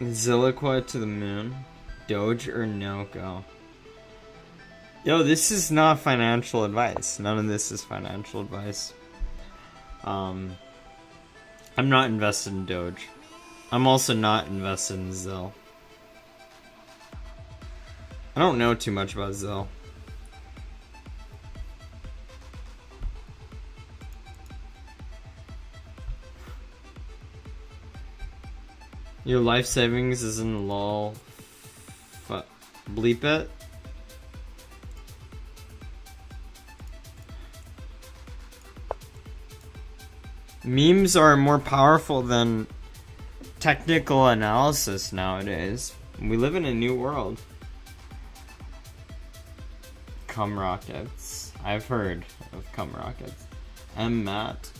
Zilliqua to the moon. Doge or no go. Yo, this is not financial advice. None of this is financial advice. I'm not invested in Doge. I'm also not invested in Zill. I don't know too much about Zill. Your life savings is in lol. Bleep it. Memes are more powerful than technical analysis nowadays. We live in a new world. Cum rockets. I've heard of cum rockets. Matt.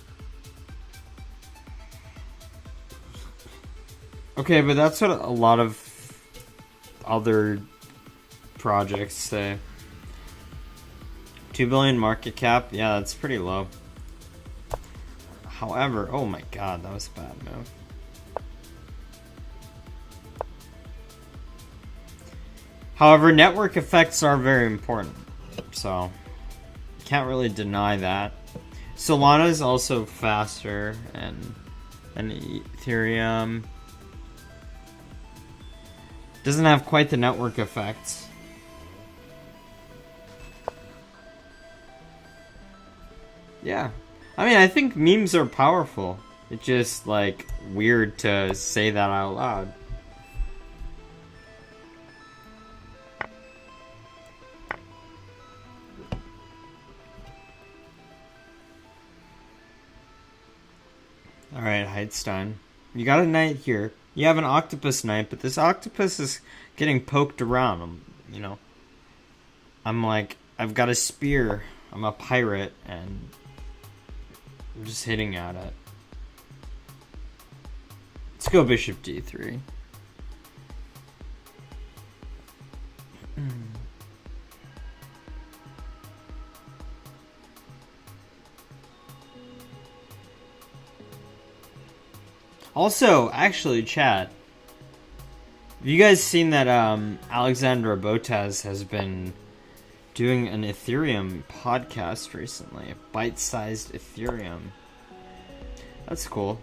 Okay, but that's what a lot of other projects say. 2 billion market cap? Yeah, that's pretty low. However, oh my god, that was a bad move. However, network effects are very important, so can't really deny that. Solana is also faster, and Ethereum doesn't have quite the network effects. Yeah. I mean, I think memes are powerful. It's just, like, weird to say that out loud. Alright, Heidstein. You got a knight here. You have an octopus knight, but this octopus is getting poked around. You know, I'm like, I've got a spear. I'm a pirate, and I'm just hitting at it. Let's go bishop d3. Also, actually, chat, have you guys seen that Alexandra Botez has been doing an Ethereum podcast recently? Bite-sized Ethereum. That's cool.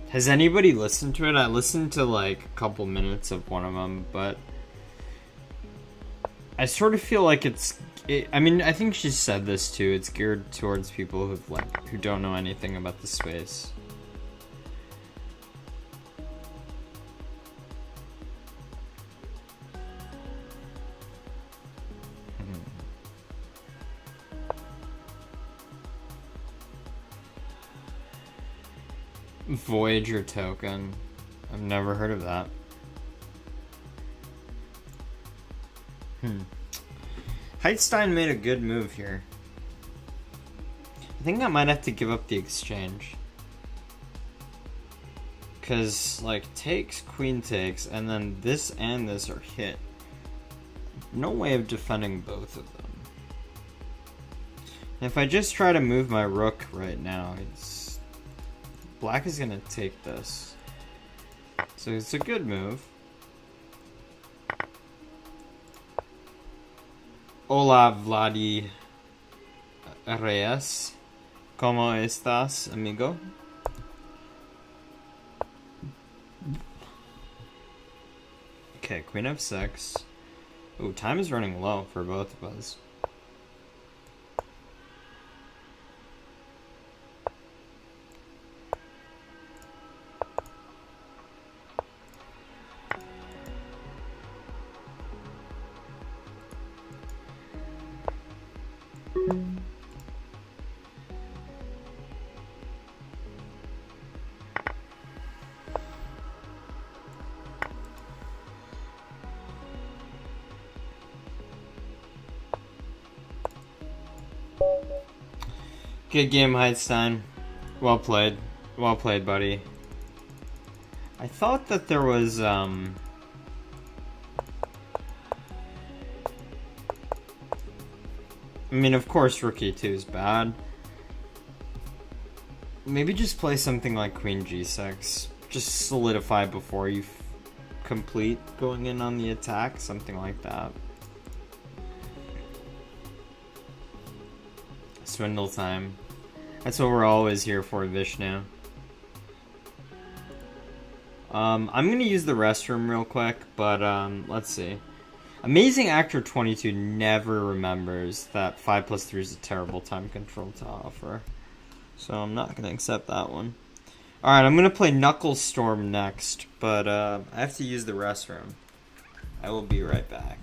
Has anybody listened to it? I listened to like a couple minutes of one of them, but I sort of feel like I mean, I think she said this too. It's geared towards people who don't know anything about the space. Voyager token. I've never heard of that. Heidstein made a good move here. I think I might have to give up the exchange. Because, like, takes, queen takes, and then this and this are hit. No way of defending both of them. And if I just try to move my rook right now, Black is gonna take this. So it's a good move. Hola, Vladi Reyes. ¿Cómo estás, amigo? Okay, queen f6. Ooh, time is running low for both of us. Good game, Heidstein. Well played. Well played, buddy. I thought that there was, I mean, of course, Rook E2 is bad. Maybe just play something like Queen G6. Just solidify before you complete going in on the attack. Something like that. Swindle time. That's what we're always here for, Vishnu. I'm gonna use the restroom real quick, but let's see. Amazing Actor 22 never remembers that 5 plus 3 is a terrible time control to offer. So I'm not gonna accept that one. Alright, I'm gonna play Knuckle Storm next, but I have to use the restroom. I will be right back.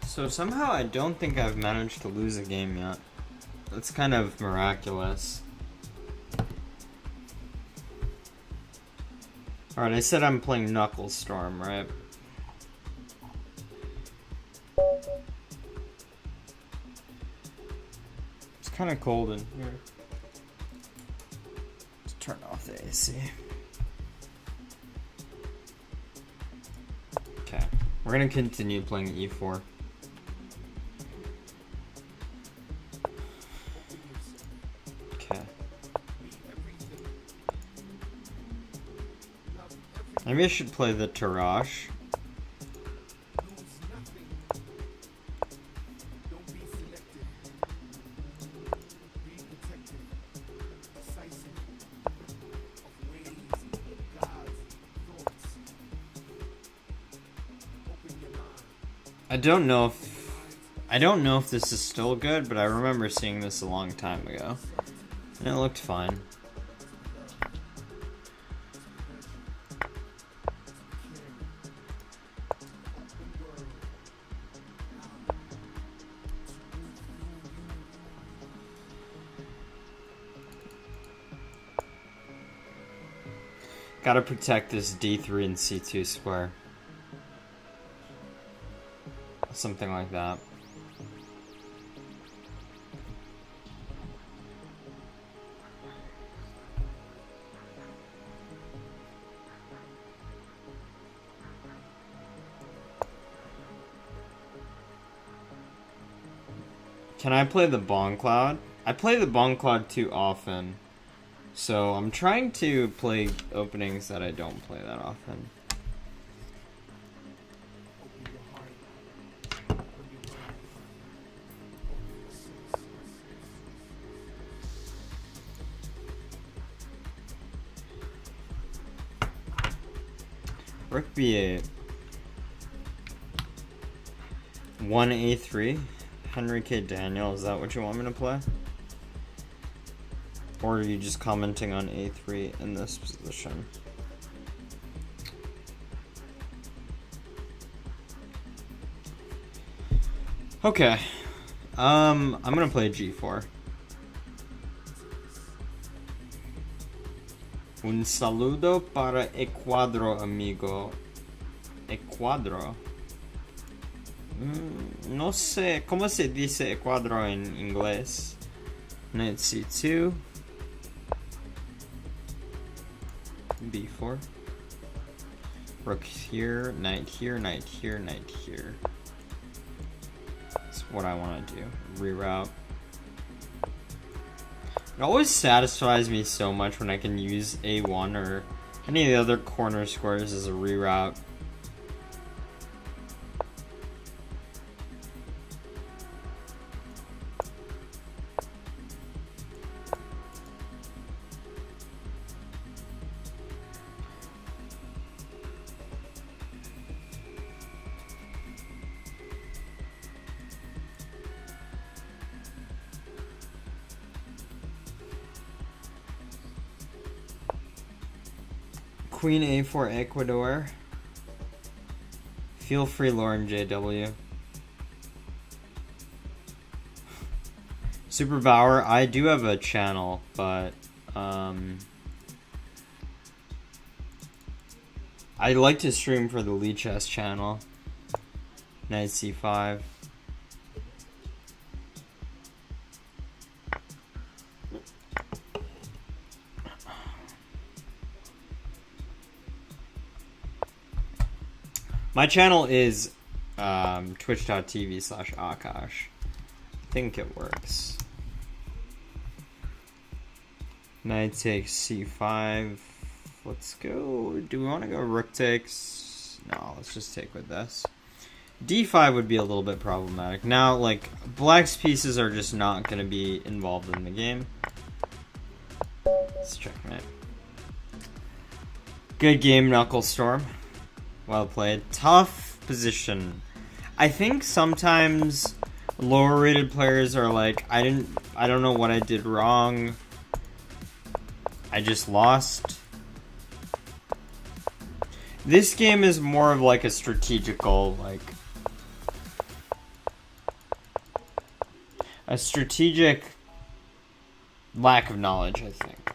So somehow I don't think I've managed to lose a game yet. That's kind of miraculous. Alright, I said I'm playing Knuckle Storm, right? It's kind of cold in here. Let's turn off the AC. Okay, we're gonna continue playing E4. Maybe I should play the Tarrasch. I don't know if this is still good, but I remember seeing this a long time ago. And it looked fine. Gotta protect this D3 and C2 square. Something like that. Can I play the Bong Cloud? I play the Bong Cloud too often. So I'm trying to play openings that I don't play that often. Rook B8. 1A3. Henry K. Daniel, is that what you want me to play? Or are you just commenting on A3 in this position? Okay. I'm gonna play G4. Un saludo para Ecuador, amigo. Ecuador. No sé cómo se dice Ecuador en inglés. Knight C2. B4. Rook here, knight here, knight here, knight here. That's what I want to do. Reroute. It always satisfies me so much when I can use A1 or any of the other corner squares as a reroute. Queen A4 Ecuador. Feel free, Lauren JW. Super Bauer, I do have a channel, but I like to stream for the Lichess channel. Knight C5. My channel is twitch.tv/Aakaash. I think it works. Knight takes C5. Let's go. Do we want to go rook takes? No, let's just take with this. D5 would be a little bit problematic. Now, like, black's pieces are just not going to be involved in the game. Let's checkmate. Good game, Knuckle Storm. Well played. Tough position. I think sometimes lower rated players are like, I don't know what I did wrong. I just lost. This game is more of like a strategical, like a strategic lack of knowledge, I think.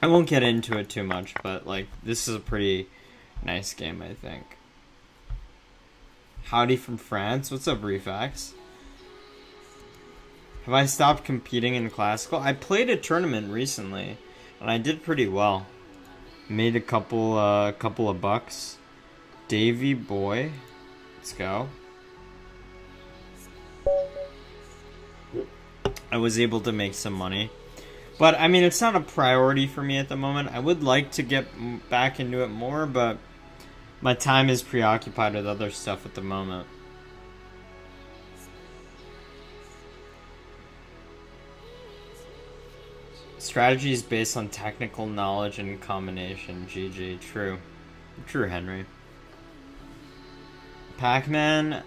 I won't get into it too much, but like this is a pretty nice game, I think. Howdy from France. What's up, Refax? Have I stopped competing in classical? I played a tournament recently, and I did pretty well. Made a couple of bucks. Davy boy, let's go. I was able to make some money. But, I mean, it's not a priority for me at the moment. I would like to get back into it more, but my time is preoccupied with other stuff at the moment. Strategy is based on technical knowledge and combination. GG. True. True, Henry. Pac-Man,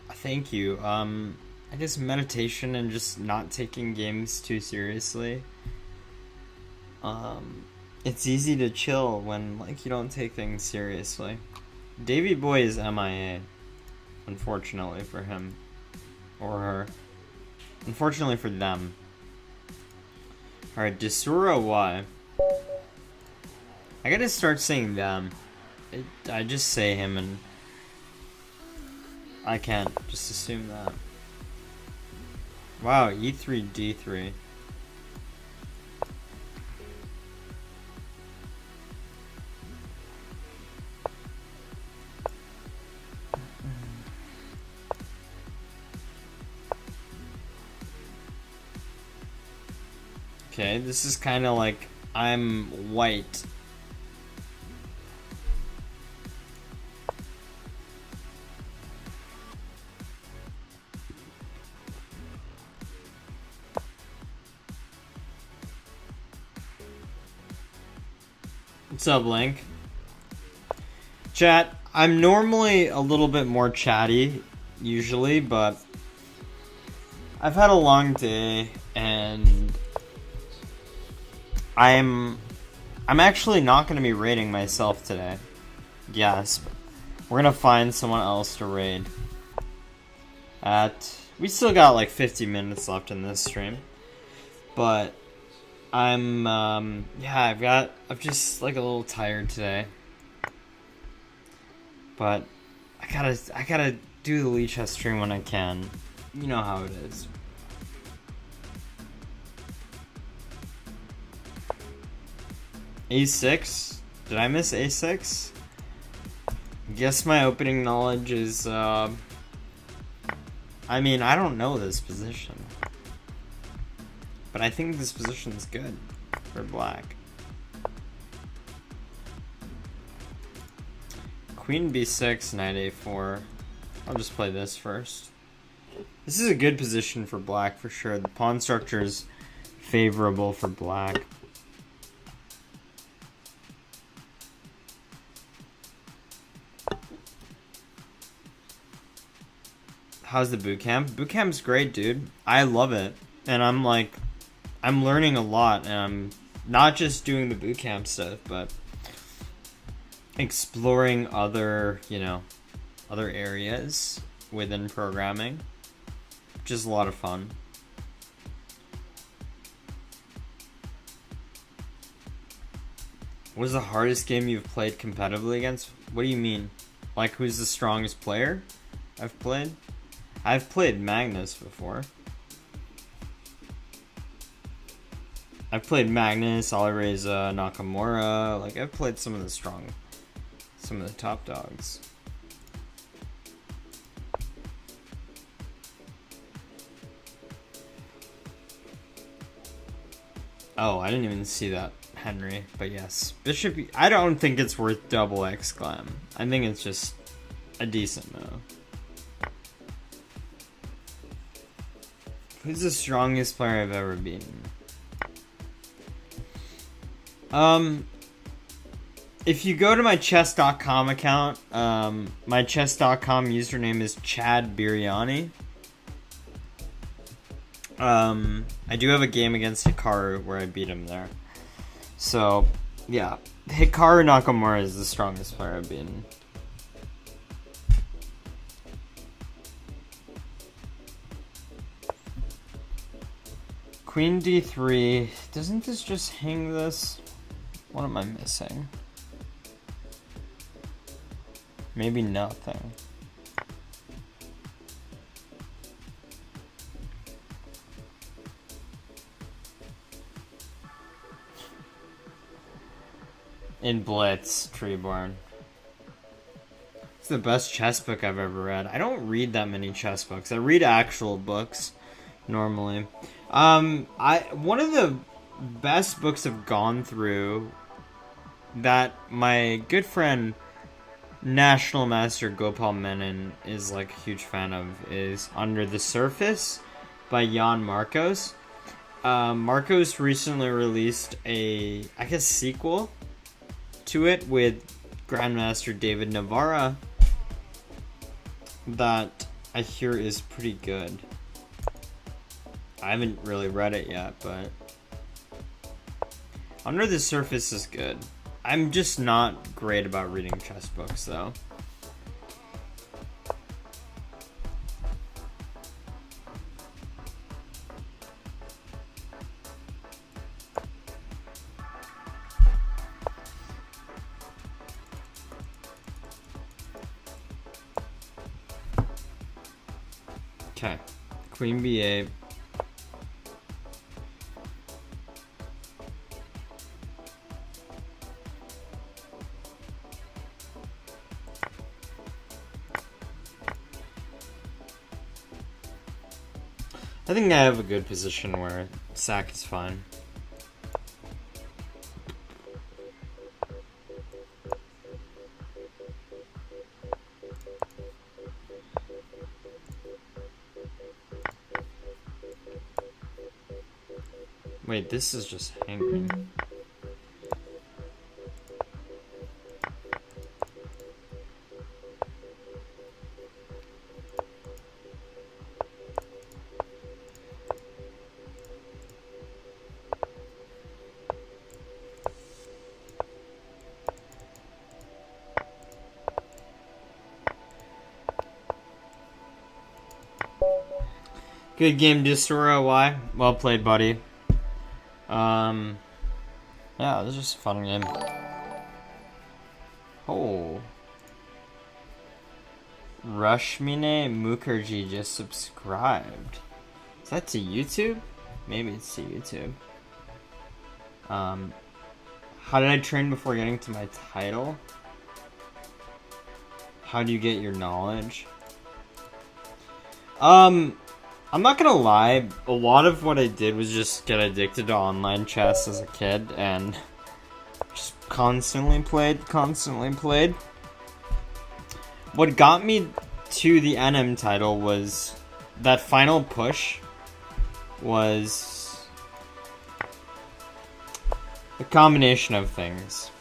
thank you. I guess meditation and just not taking games too seriously. It's easy to chill when, like, you don't take things seriously. Davy Boy is MIA, unfortunately for him. Or her. Unfortunately for them. Alright, Desura Y. I gotta start saying them. I just say him and I can't just assume that. Wow, E3, D3. Okay, this is kind of like I'm white. What's up, Link? Chat, I'm normally a little bit more chatty, usually, but I've had a long day, and I'm actually not going to be raiding myself today. Yes, we're going to find someone else to raid. We still got like 50 minutes left in this stream, but I'm just like a little tired today. But I gotta do the Lichess stream when I can. You know how it is. A6? Did I miss A6? Guess my opening knowledge is, I mean, I don't know this position. but I think this position is good for black. Queen b6, knight a4. I'll just play this first. This is a good position for black for sure. The pawn structure is favorable for black. How's the boot camp? Boot camp's great, dude. I love it. And I'm learning a lot, and I'm not just doing the boot camp stuff, but exploring other, other areas within programming, which is a lot of fun. What is the hardest game you've played competitively against? What do you mean? Like, who's the strongest player I've played? I've played Magnus before. I've played Magnus, Alireza, Nakamura. Like, I've played some of the top dogs. Oh, I didn't even see that, Henry. But yes, Bishop. I don't think it's worth double exclam. I think it's just a decent move. Who's the strongest player I've ever beaten? If you go to my chess.com account, my chess.com username is Chad Biryani. I do have a game against Hikaru where I beat him there. So, yeah. Hikaru Nakamura is the strongest player I've beaten. Queen d3. Doesn't this just hang this? What am I missing? Maybe nothing. In Blitz, Treeborn. It's the best chess book I've ever read. I don't read that many chess books. I read actual books normally. One of the best books I've gone through that my good friend National Master Gopal Menon is like a huge fan of is Under the Surface by Jan Marcos. Marcos recently released a, I guess, sequel to it with Grandmaster David Navarra that I hear is pretty good. I haven't really read it yet, but Under the Surface is good. I'm just not great about reading chess books, though. Okay, Queen b8. I think I have a good position where sack is fine. Wait, this is just hanging. Good game, Distora. Why? Well played, buddy. Yeah, this is just a fun game. Oh. Rashmine Mukherjee just subscribed. Is that to YouTube? Maybe it's to YouTube. How did I train before getting to my title? How do you get your knowledge? A I'm not gonna lie, a lot of what I did was just get addicted to online chess as a kid and just constantly played. What got me to the NM title was that final push was a combination of things.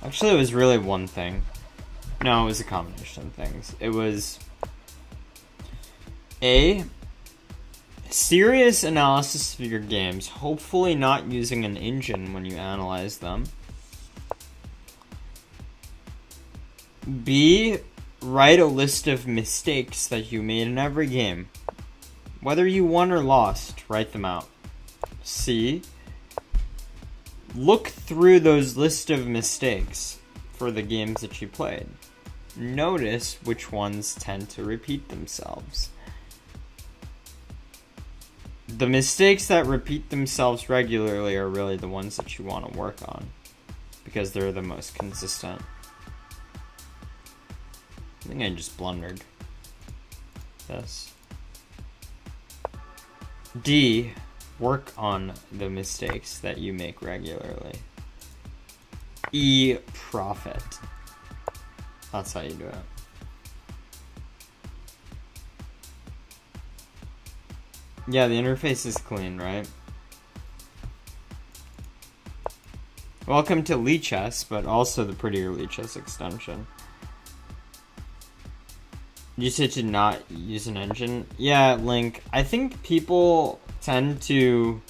Actually, it was really one thing. No, it was a combination of things. It was A, serious analysis of your games, hopefully not using an engine when you analyze them. B, write a list of mistakes that you made in every game. Whether you won or lost, write them out. C, look through those list of mistakes for the games that you played. Notice which ones tend to repeat themselves. The mistakes that repeat themselves regularly are really the ones that you want to work on because they're the most consistent. I think I just blundered this. D, work on the mistakes that you make regularly. E, profit. That's how you do it. Yeah, the interface is clean, right? Welcome to Lichess, but also the prettier Lichess extension. You said to not use an engine? Yeah, Link. I think people tend to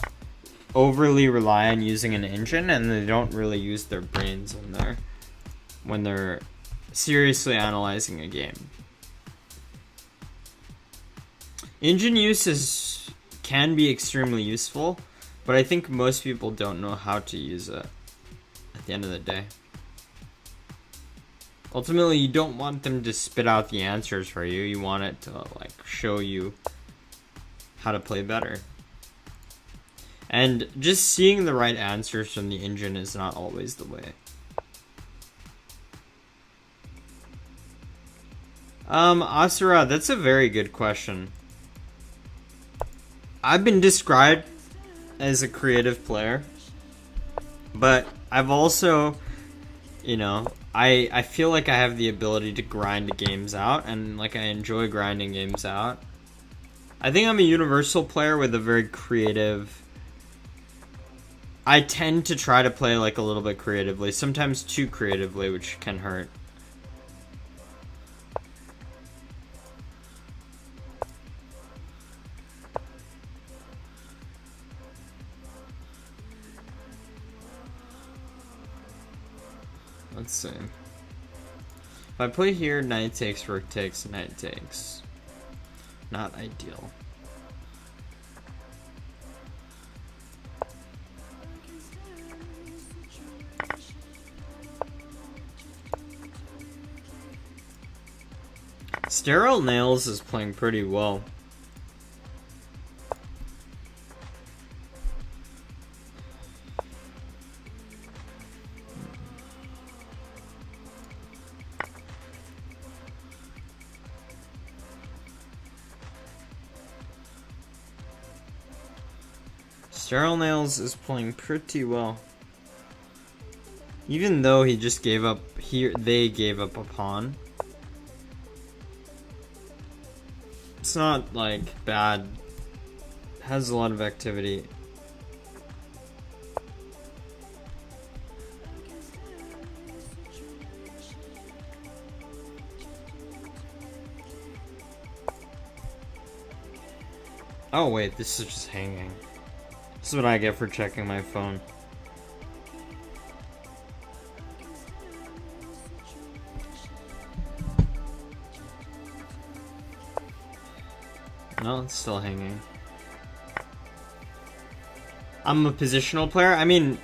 overly rely on using an engine, and they don't really use their brains when they're seriously analyzing a game. Engine use can be extremely useful, but I think most people don't know how to use it at the end of the day. Ultimately, you don't want them to spit out the answers for you. You want it to like show you how to play better. And just seeing the right answers from the engine is not always the way. Asura, that's a very good question. I've been described as a creative player, but I've also, I feel like I have the ability to grind games out, and like I enjoy grinding games out. I think I'm a universal player with a very creative. I tend to try to play like a little bit creatively, sometimes too creatively, which can hurt. Let's see. If I play here, knight takes, rook takes, knight takes. Not ideal. Sterile Nails is playing pretty well. Sterile Nails is playing pretty well. Even though he just gave up here, they gave up a pawn. It's not like bad. It has a lot of activity. Oh wait, this is just hanging. This is what I get for checking my phone. No, it's still hanging. I'm a positional player. I mean,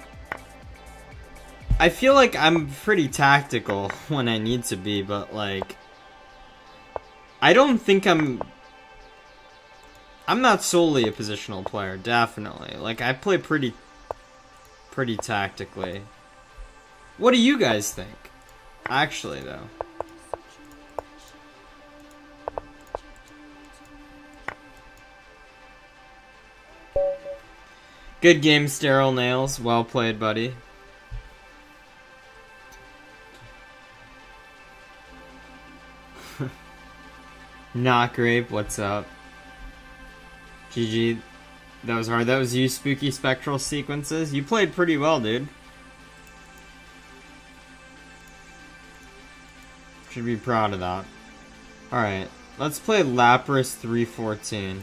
I feel like I'm pretty tactical when I need to be, but like, I don't think I'm not solely a positional player, definitely. Like, I play pretty tactically. What do you guys think? Actually, though. Good game, Sterile Nails. Well played, buddy. Not Grape, what's up? GG. That was hard. That was you, Spooky Spectral Sequences. You played pretty well, dude. Should be proud of that. Alright, let's play Lapras 314.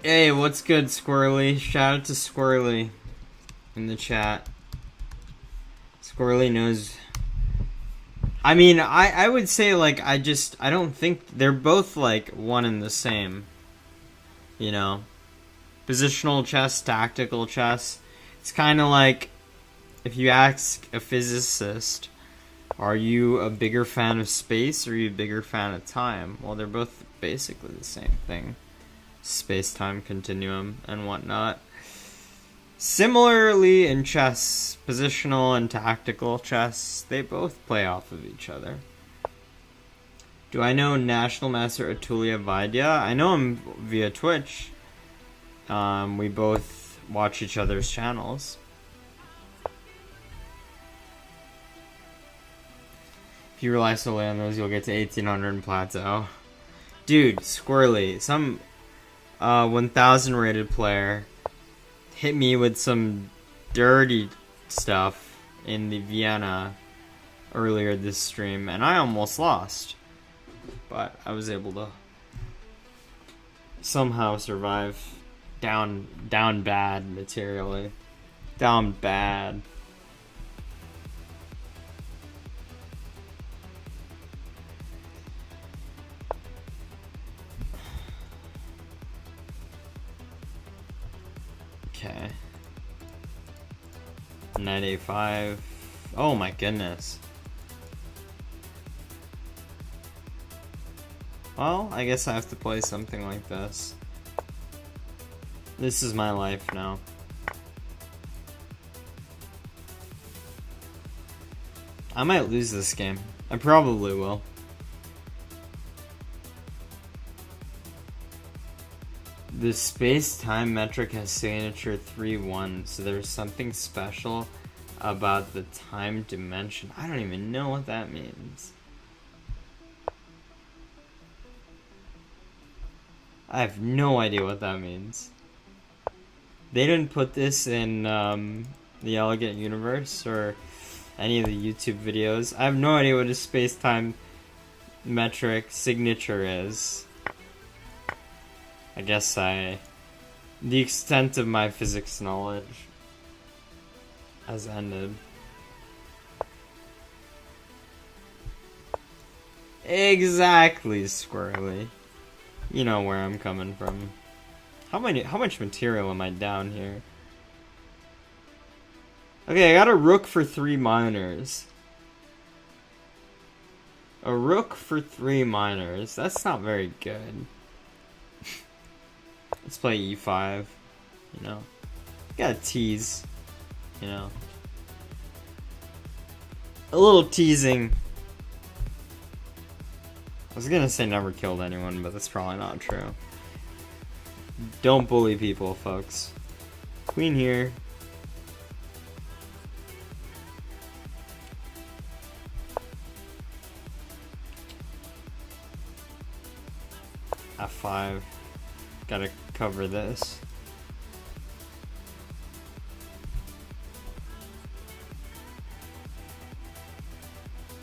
Hey, what's good, Squirrely? Shout out to Squirrely in the chat. Squirrely knows. I mean, I would say, like, I don't think they're both, like, one and the same. You know? Positional chess, tactical chess. It's kind of like, if you ask a physicist, are you a bigger fan of space or are you a bigger fan of time? Well, they're both basically the same thing. Space-time continuum and whatnot. Similarly in chess, positional and tactical chess, they both play off of each other. Do I know National Master Atulya Vaidya? I know him via Twitch. We both watch each other's channels. If you rely solely on those, you'll get to 1800 in plateau. Dude, Squirrely, some 1000 rated player hit me with some dirty stuff in the Vienna earlier this stream, and I almost lost. But I was able to somehow survive. Down bad materially. Down bad. Okay. Knight A5. Oh my goodness. Well, I guess I have to play something like this. This is my life now. I might lose this game. I probably will. The space-time metric has signature 3-1, so there's something special about the time dimension. I don't even know what that means. I have no idea what that means. They didn't put this in the Elegant Universe or any of the YouTube videos. I have no idea what a space-time metric signature is. I guess the extent of my physics knowledge has ended. Exactly, Squirrely. You know where I'm coming from. How much material am I down here? Okay, I got a rook for 3 minors. A rook for 3 minors. That's not very good. Let's play e5. You know. Gotta tease. You know. A little teasing. I was gonna say never killed anyone, but that's probably not true. Don't bully people, folks. Queen here. F5. Gotta cover this.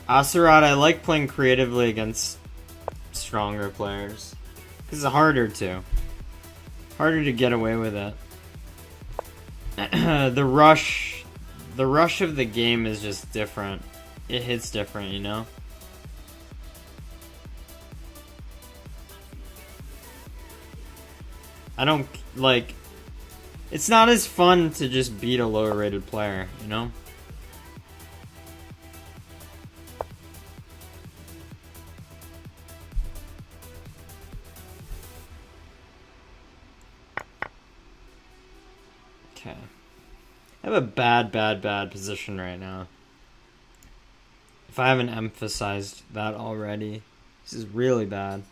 Aserat, I like playing creatively against stronger players. Because it's harder to get away with it. The rush of the game is just different. It hits different, you know? I don't, like, it's not as fun to just beat a lower rated player, you know? Okay. I have a bad position right now. If I haven't emphasized that already, this is really bad.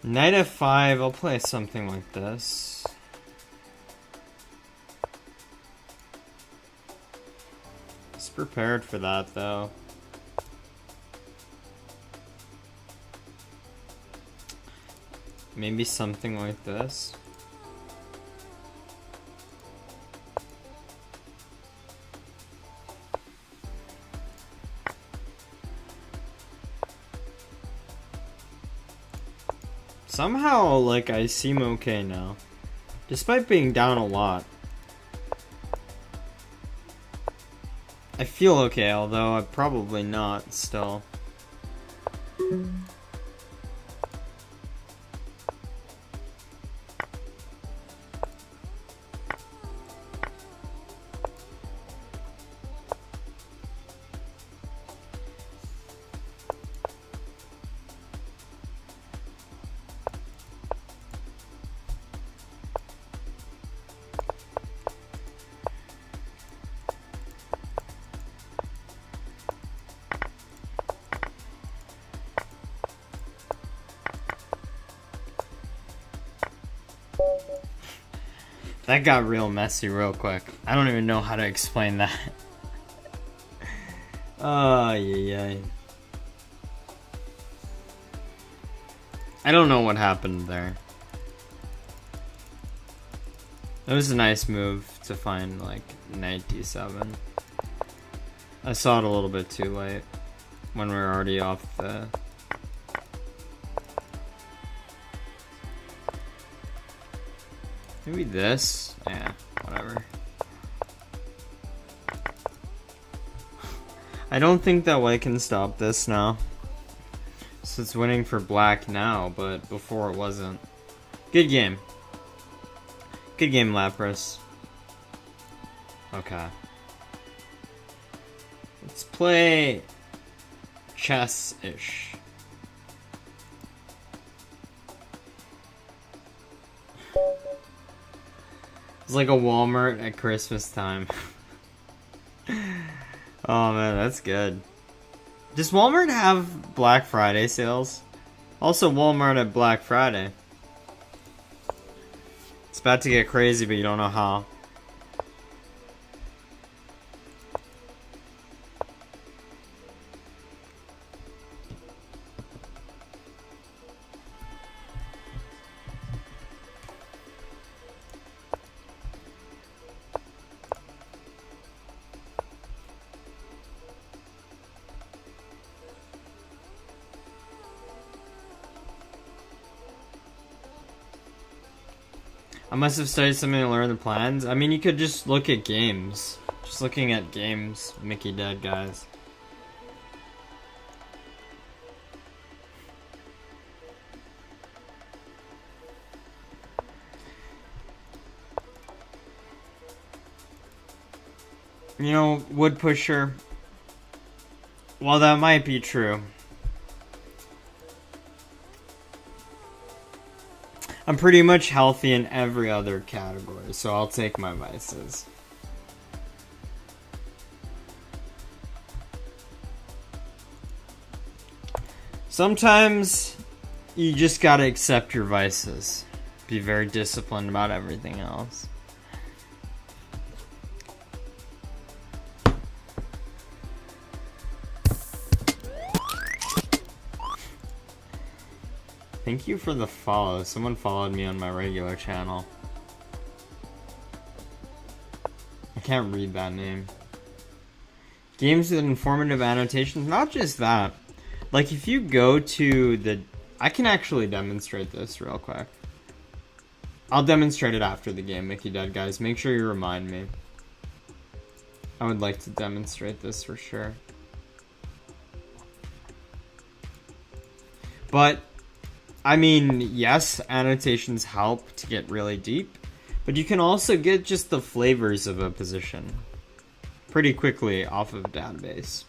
Knight f5, I'll play something like this. It's prepared for that though. Maybe something like this. Somehow, like, I seem okay now. Despite being down a lot. I feel okay, although I'm probably not still. That got real messy real quick. I don't even know how to explain that. Oh, yeah. I don't know what happened there. It was a nice move to find, like, knight d7. I saw it a little bit too late when we were already off the... Maybe this? Yeah, whatever. I don't think that white can stop this now. So it's winning for black now, but before it wasn't. Good game. Good game, Lapras. Okay. Let's play chess-ish. It's like a Walmart at Christmas time. Oh man, that's good. Does Walmart have Black Friday sales? Also Walmart at Black Friday. It's about to get crazy, but you don't know how. I must have studied something to learn the plans. I mean, you could just look at games. Just looking at games, Mickey dead guys. You know, wood pusher. Well, that might be true. I'm pretty much healthy in every other category, so I'll take my vices. Sometimes you just gotta accept your vices. Be very disciplined about everything else. Thank you for the follow. Someone followed me on my regular channel. I can't read that name. Games with informative annotations. Not just that. Like if you go to the... I can actually demonstrate this real quick. I'll demonstrate it after the game, Mickey Dead guys. Make sure you remind me. I would like to demonstrate this for sure. But, I mean, yes, annotations help to get really deep, but you can also get just the flavors of a position pretty quickly off of a database.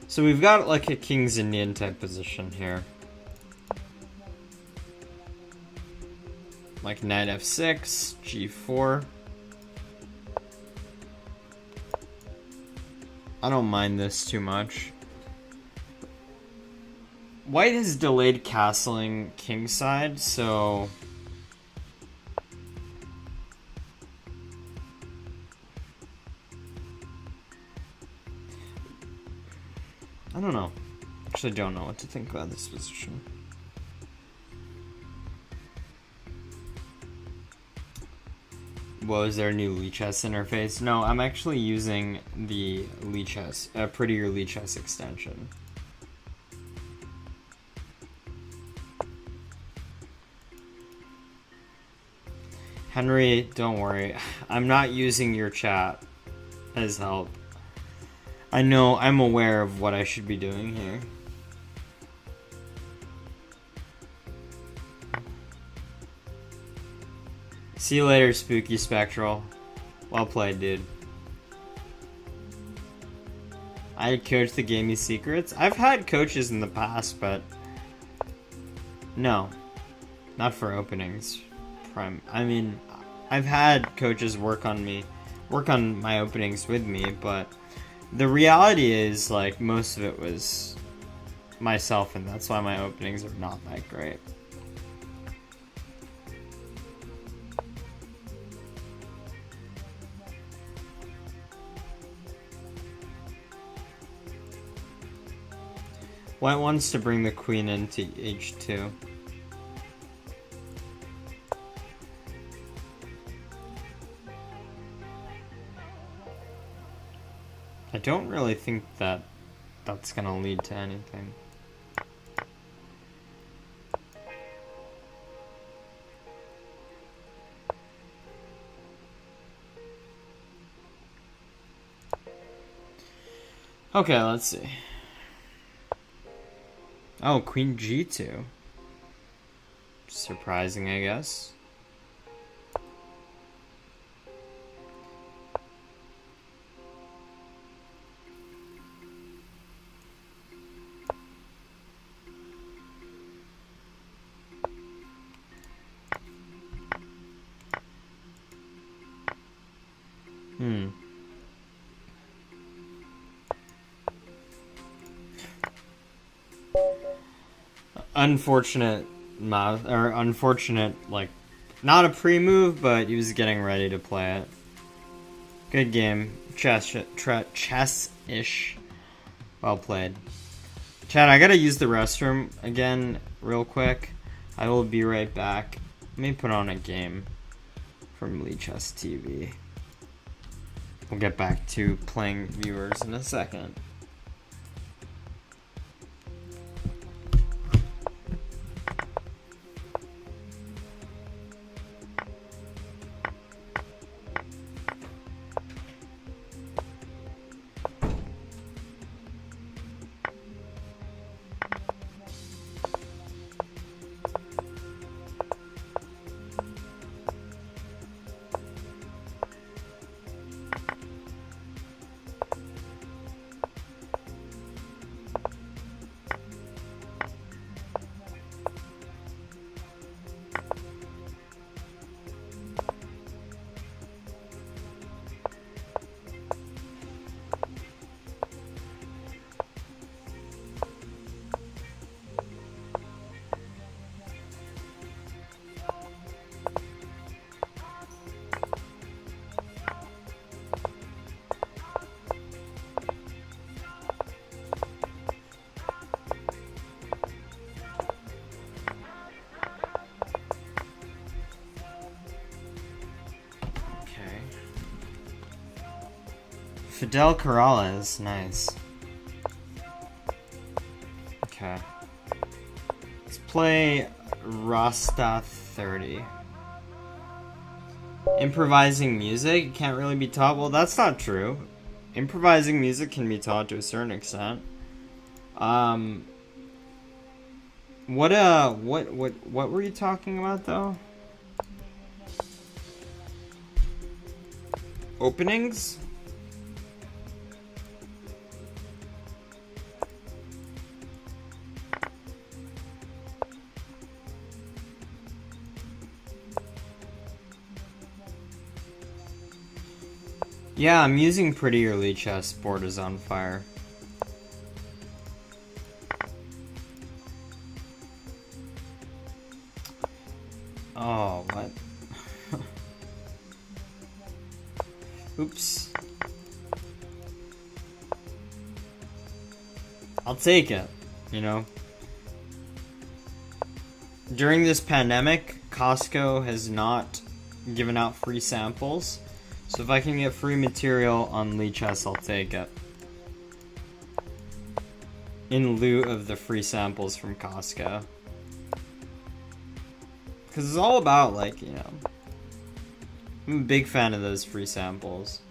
So we've got like a King's Indian type position here. Like knight f6, g4. I don't mind this too much. White has delayed castling kingside, so I don't know. Actually, don't know what to think about this position. What was their new Lichess interface? No, I'm actually using the Lichess, a prettier Lichess extension. Henry, don't worry. I'm not using your chat as help. I know, I'm aware of what I should be doing here. See you later, Spooky Spectral. Well played, dude. I coached the Gamey Secrets. I've had coaches in the past, but no, not for openings. I mean, I've had coaches work on my openings with me, but the reality is, like, most of it was myself, and that's why my openings are not that great. White wants to bring the queen into h2. I don't really think that that's gonna lead to anything. Okay, let's see. Oh, queen g2. Surprising, I guess. Unfortunate, like, not a pre-move, but he was getting ready to play it. Good game. Chess-ish. Well played. Chad, I gotta use the restroom again real quick. I will be right back. Let me put on a game from Lichess TV. We'll get back to playing viewers in a second. Fidel Corrales, nice. Okay. Let's play Rasta 30. Improvising music can't really be taught. Well, that's not true. Improvising music can be taught to a certain extent. What were you talking about though? Openings? Yeah, I'm using Pretty or Lichess. Board is on fire. Oh, what? Oops. I'll take it, you know? During this pandemic, Costco has not given out free samples. So if I can get free material on Lichess, I'll take it. In lieu of the free samples from Costco. Because it's all about, like, you know... I'm a big fan of those free samples.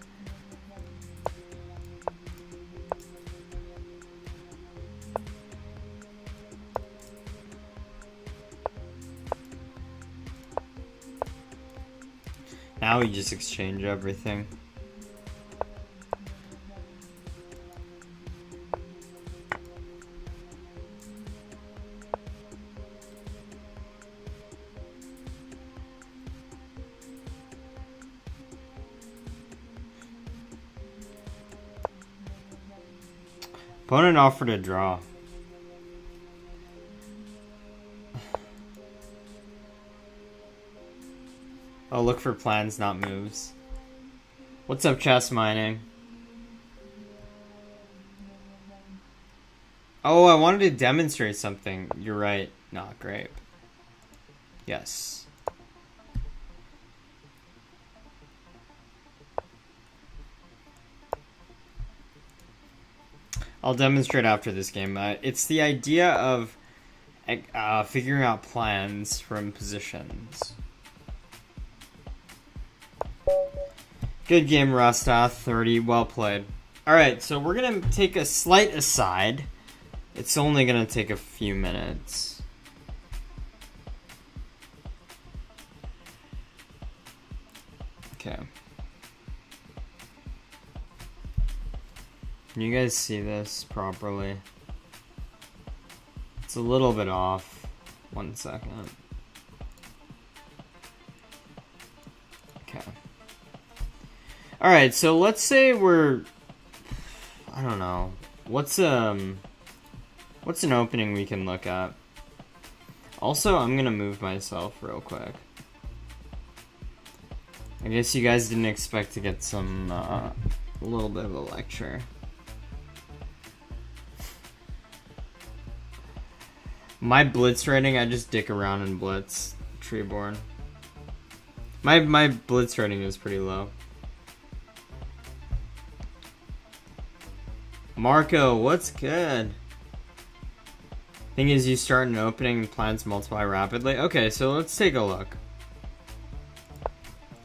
Now we just exchange everything. Opponent offered a draw. Oh, look for plans, not moves. What's up, chess mining? Oh, I wanted to demonstrate something. You're right. Not great. Yes. I'll demonstrate after this game. It's the idea of figuring out plans from positions. Good game, Rasta. 30. Well played. Alright, so we're going to take a slight aside. It's only going to take a few minutes. Okay. Can you guys see this properly? It's a little bit off. 1 second. Okay. Alright, so let's say we're... I don't know. What's an opening we can look at? Also, I'm gonna move myself real quick. I guess you guys didn't expect to get some, a little bit of a lecture. My blitz rating, I just dick around and blitz Treeborn. My blitz rating is pretty low. Marco, what's good? Thing is, you start an opening and plans multiply rapidly. Okay, so let's take a look.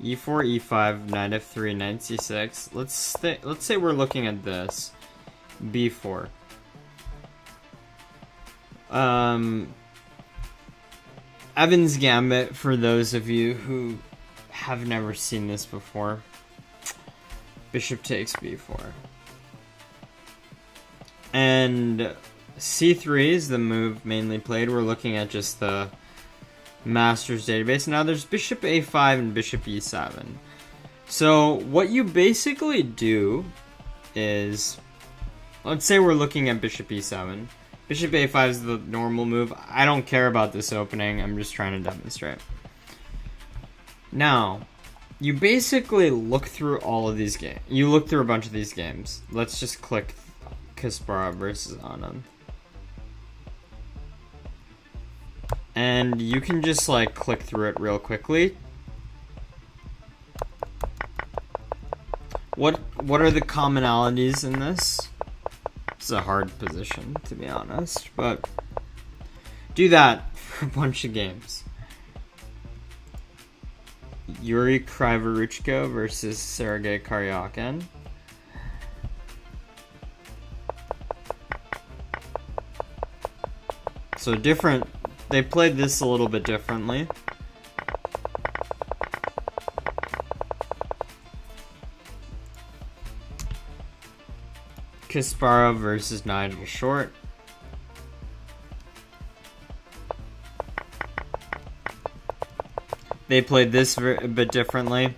E4, E5, knight F3, knight C6. Let's say we're looking at this. B4. Evan's Gambit, for those of you who have never seen this before. Bishop takes B4. And C3 is the move mainly played. We're looking at just the Masters database. Now there's Bishop A5 and Bishop E7. So what you basically do is, let's say we're looking at Bishop E7. Bishop A5 is the normal move. I don't care about this opening. I'm just trying to demonstrate. Now, you basically look through all of these games. You look through a bunch of these games. Let's just click Kasparov versus Anand. And you can just like click through it real quickly. What are the commonalities in this? It's a hard position, to be honest, but do that a bunch of games. Yuri Krivoruchko versus Sergei Karyakin. So different. They played this a little bit differently. Kasparov versus Nigel Short. They played this a bit differently.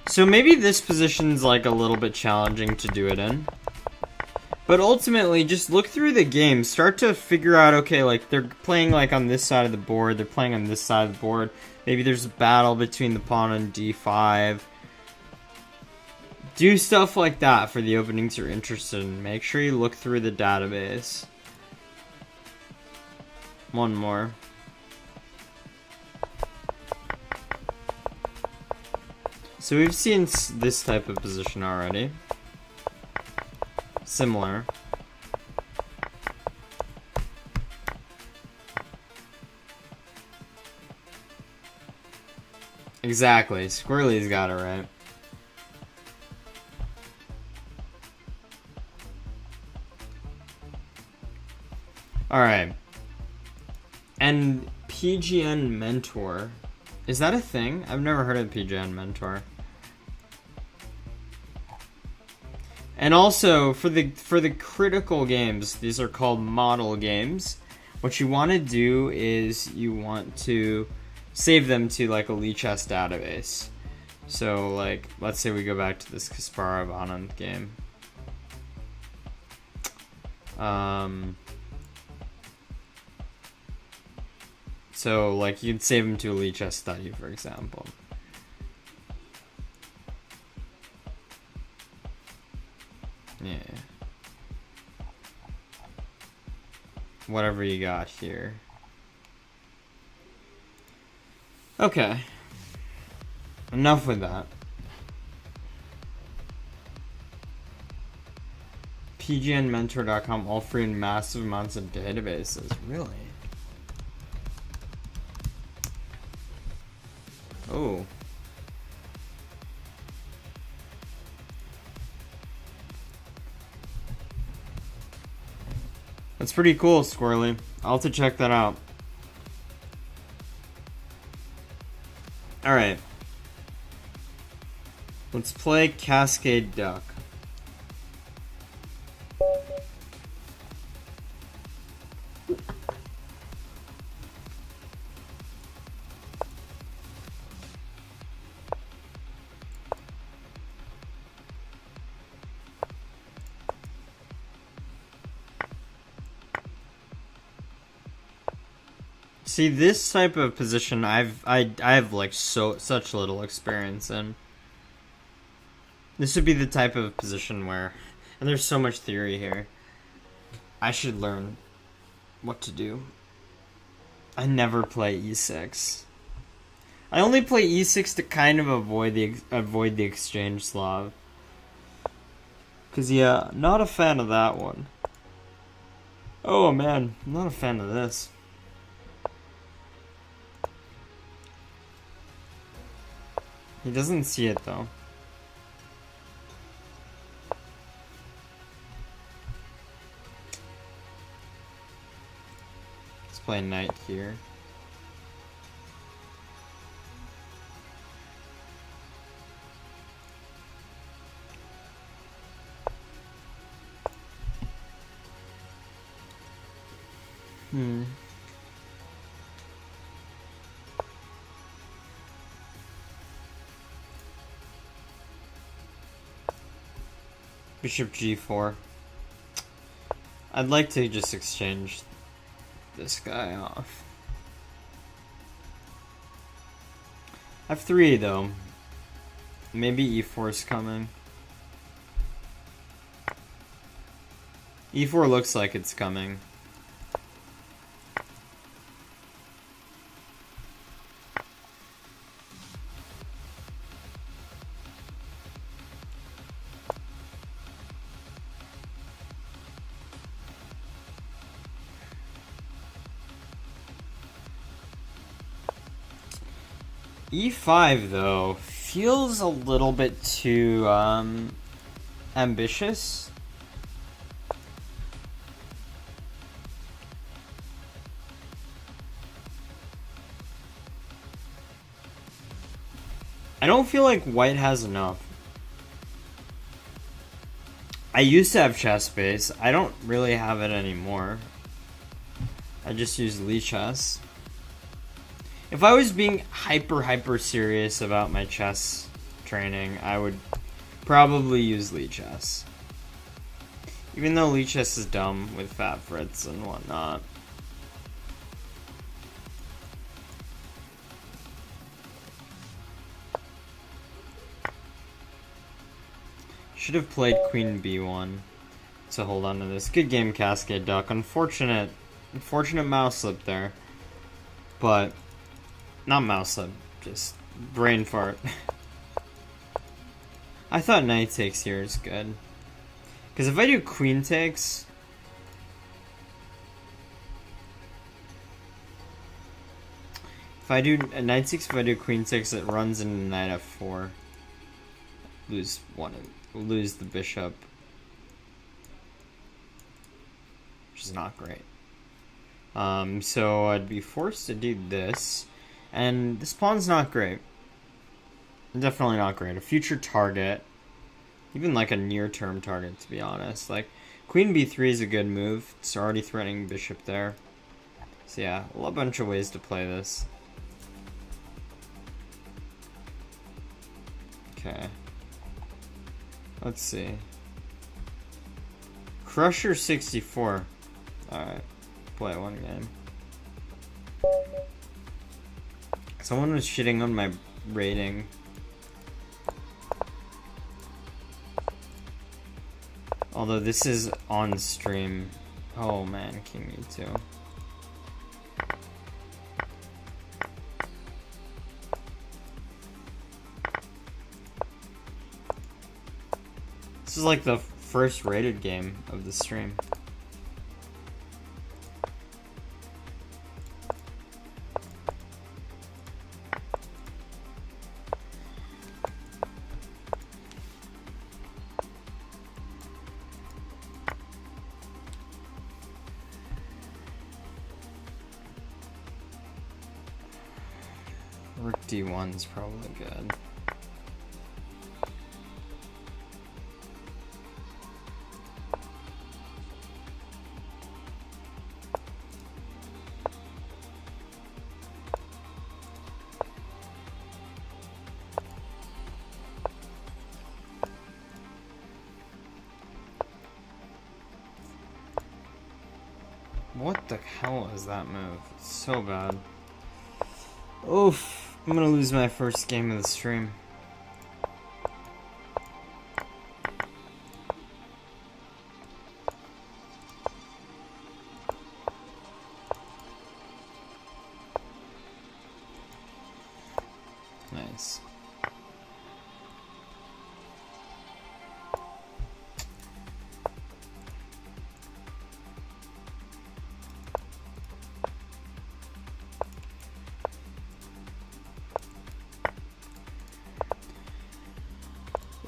So maybe this position's like a little bit challenging to do it in. But ultimately, just look through the game. Start to figure out, okay, like they're playing like on this side of the board. They're playing on this side of the board. Maybe there's a battle between the pawn and d5. Do stuff like that for the openings you're interested in. Make sure you look through the database. One more. So we've seen this type of position already. Similar. Exactly. Squirrely's got it right. Alright. And PGN Mentor. Is that a thing? I've never heard of PGN Mentor. And also, for the critical games, these are called model games. What you want to do is you want to save them to like a Lichess database. So like, let's say we go back to this Kasparov Anand game. So like, you'd save them to a Lichess study, for example. Yeah. Whatever you got here. Okay. Enough with that. PGNmentor.com, all free and massive amounts of databases. Really? Oh. That's pretty cool, Squirrely. I'll have to check that out. Alright. Let's play Cascade Duck. See, this type of position I have like such little experience in. This would be the type of position where, and there's so much theory here, I should learn what to do. I never play e6. I only play e6 to kind of avoid the exchange Slav. Cause yeah, not a fan of that one. Oh man, I'm not a fan of this. He doesn't see it though. Let's play knight here. Bishop g4. I'd like to just exchange this guy off. f3 though. Maybe e4 is coming. e4 looks like it's coming. E5 though feels a little bit too ambitious. I don't feel like white has enough. I used to have chess base. I don't really have it anymore. I just use Lichess. If I was being hyper serious about my chess training, I would probably use Lichess. Even though Lichess is dumb with fat Fritz and whatnot. Should have played Queen B1 to hold on to this. Good game, Cascade Duck. Unfortunate mouse slip there. But, not mouse slip, just brain fart. I thought knight takes here is good. Because if I do queen takes... If I do a knight takes, if I do queen takes, it runs into knight f4. Lose the bishop. Which is not great. So I'd be forced to do this. And this pawn's not great. Definitely not great. A future target. Even like a near-term target, to be honest. Like, queen b3 is a good move. It's already threatening bishop there. So yeah, a bunch of ways to play this. Okay. Let's see. Crusher 64. Alright. Play one game. Someone was shitting on my rating. Although this is on stream. Oh man, king e2. This is like the first rated game of the stream. Rook d1 is probably good. What the hell is that move? It's so bad. Oof. I'm gonna lose my first game of the stream. Nice.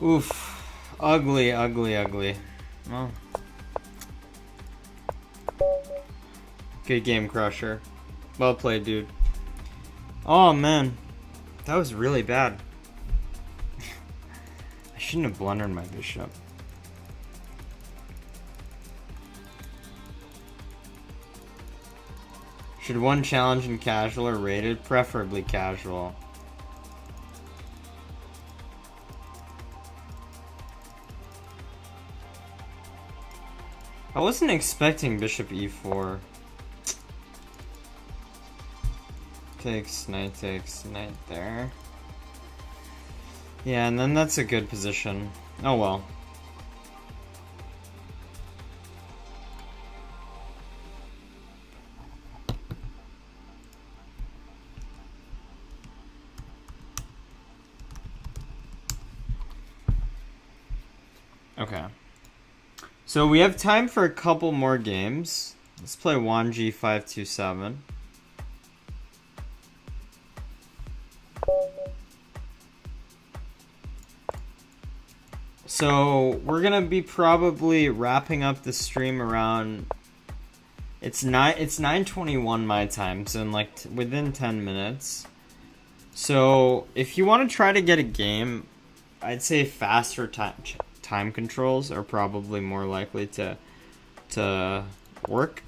Oof. Ugly, ugly, ugly. Well. Good game, Crusher. Well played, dude. Oh, man. That was really bad. I shouldn't have blundered my bishop. Should one challenge in casual or rated? Preferably casual. I wasn't expecting bishop e4. Takes, knight there. Yeah, and then that's a good position. Oh well. Okay. So we have time for a couple more games. Let's play 1G527. So we're gonna be probably wrapping up the stream around. It's 9:21 my time, so in like within 10 minutes. So if you want to try to get a game, I'd say faster time controls are probably more likely to work.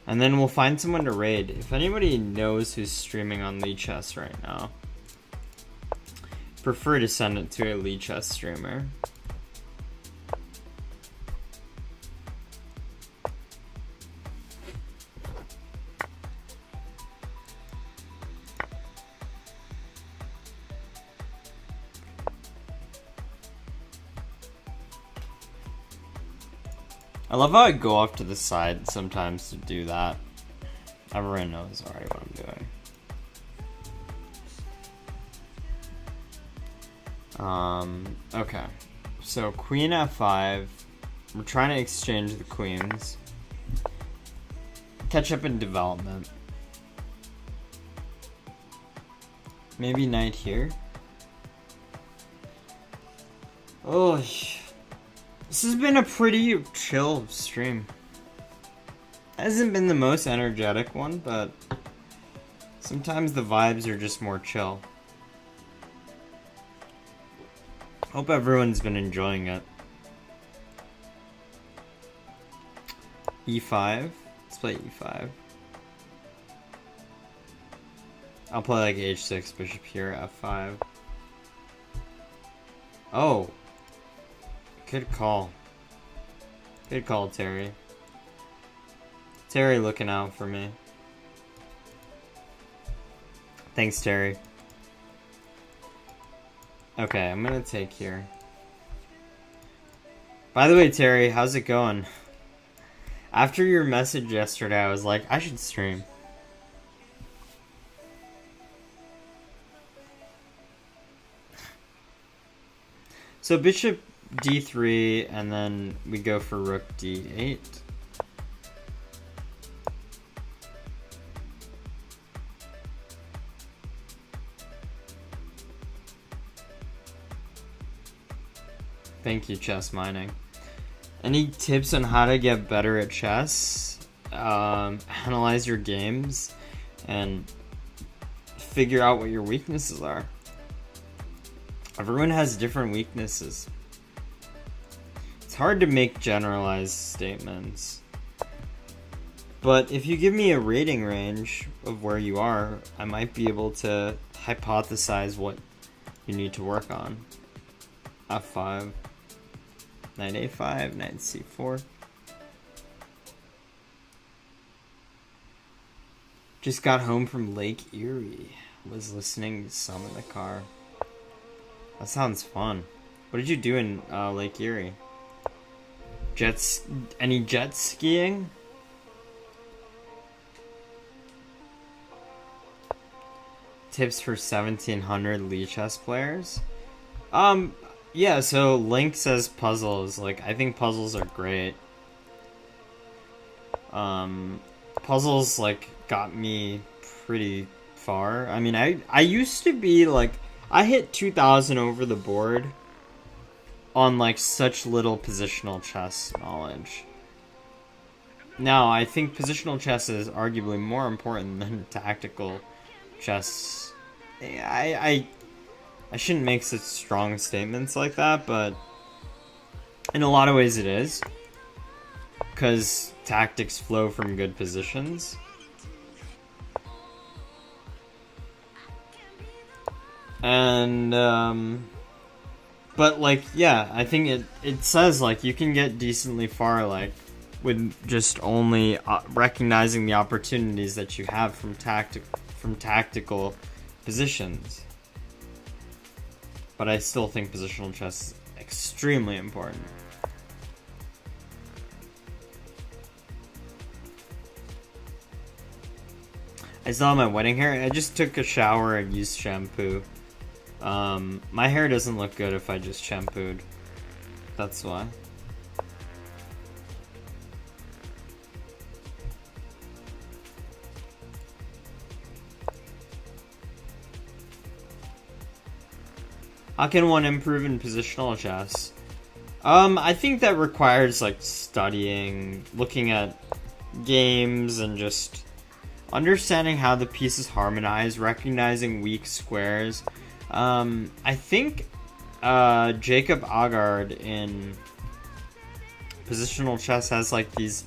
And then we'll find someone to raid. If anybody knows who's streaming on Lichess right now, prefer to send it to a Lichess streamer. I love how I go off to the side sometimes to do that. Everyone knows already what I'm doing. Okay. So queen f5. We're trying to exchange the queens. Catch up in development. Maybe knight here. Oh, this has been a pretty chill stream. Hasn't been the most energetic one, but sometimes the vibes are just more chill. Hope everyone's been enjoying it. E5. Let's play E5. I'll play like H6, bishop here, F5. Oh. Good call. Good call, Terry. Terry looking out for me. Thanks, Terry. Okay, I'm gonna take here. By the way, Terry, how's it going? After your message yesterday, I was like, I should stream. So bishop d3, and then we go for rook d8. Thank you, Chess Mining. Any tips on how to get better at chess? Analyze your games and figure out what your weaknesses are. Everyone has different weaknesses. It's hard to make generalized statements. But if you give me a rating range of where you are, I might be able to hypothesize what you need to work on. F5. Knight a5, knight c4. Just got home from Lake Erie. Was listening to some in the car. That sounds fun. What did you do in Lake Erie? Any jet skiing? Tips for 1700 Lichess players? Yeah, so Link says puzzles. Like, I think puzzles are great. Puzzles, like, got me pretty far. I mean, I used to be, like, I hit 2,000 over the board on, like, such little positional chess knowledge. Now, I think positional chess is arguably more important than tactical chess. I shouldn't make such strong statements like that, but in a lot of ways it is. Because tactics flow from good positions. And, but, like, yeah, I think it says, like, you can get decently far, like, with just only recognizing the opportunities that you have from tactical positions. But I still think positional chess is extremely important. I still have my wedding hair. I just took a shower and used shampoo. My hair doesn't look good if I just shampooed. That's why. How can one improve in positional chess? I think that requires like studying, looking at games, and just understanding how the pieces harmonize, recognizing weak squares. I think Jacob Aagaard in Positional Chess has like these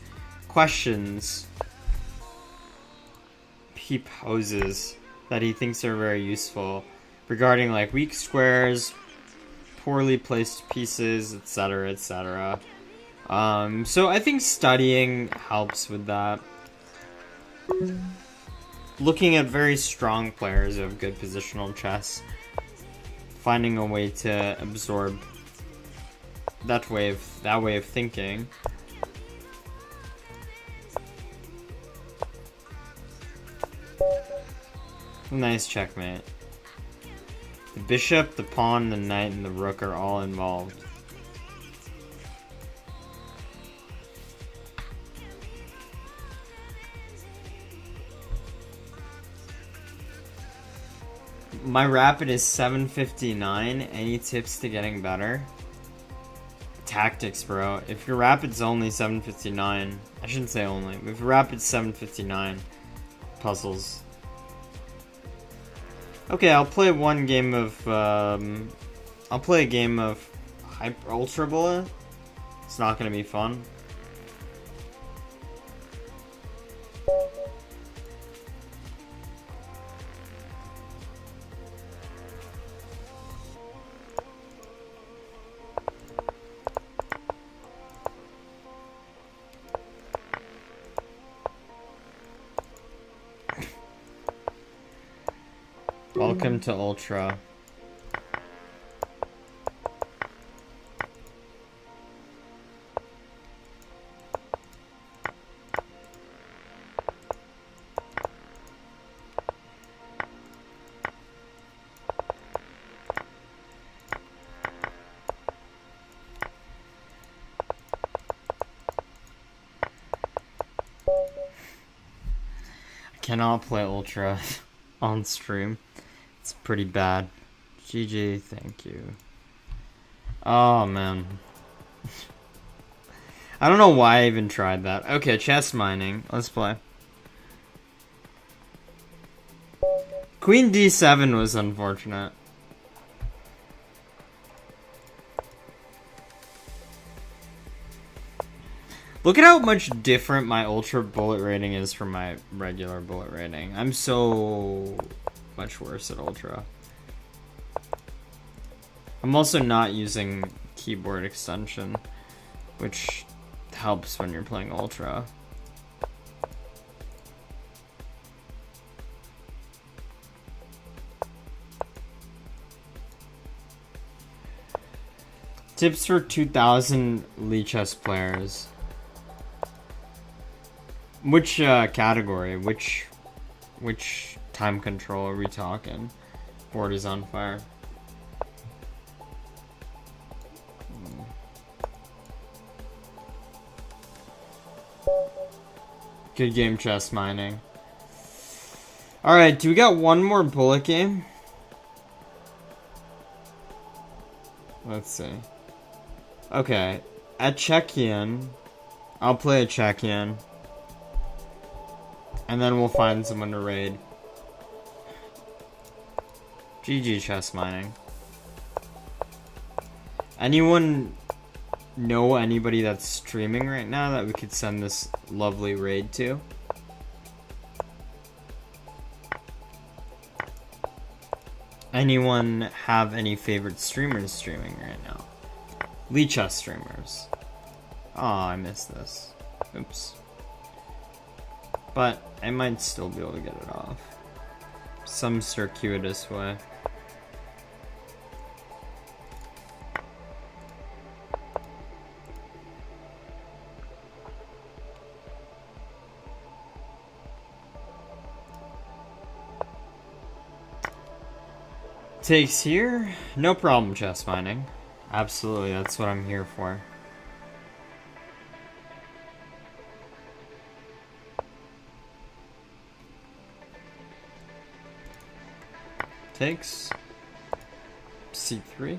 questions he poses that he thinks are very useful regarding like weak squares, poorly placed pieces, etc., etc. So I think studying helps with that. Looking at very strong players who have good positional chess, finding a way to absorb that way of thinking. Nice checkmate. The bishop, the pawn, the knight, and the rook are all involved. My rapid is 759. Any tips to getting better? Tactics, bro. If your rapid's only 759, I shouldn't say only, but if your rapid's 759, puzzles. Okay, I'll play one game of, I'll play a game of Ultra Bullet. It's not gonna be fun. Welcome to Ultra. I cannot play Ultra on stream. It's pretty bad. GG, thank you. Oh, man. I don't know why I even tried that. Okay, chess mining. Let's play. Queen d7 was unfortunate. Look at how much different my Ultra bullet rating is from my regular bullet rating. I'm so much worse at Ultra. I'm also not using keyboard extension, which helps when you're playing Ultra. Tips for 2000 Lichess players. Which category? Which time control are we talking? Board is on fire. Good game, chess mining. Alright, do we got one more bullet game? Let's see. Okay, at Czechian, I'll play a Czechian. And then we'll find someone to raid. GG chess mining. Anyone know anybody that's streaming right now that we could send this lovely raid to? Anyone have any favorite streamers streaming right now? Lichess streamers. Oh, I missed this. Oops. But I might still be able to get it off. Some circuitous way. Takes here? No problem, chess mining. Absolutely, that's what I'm here for. Takes. c3.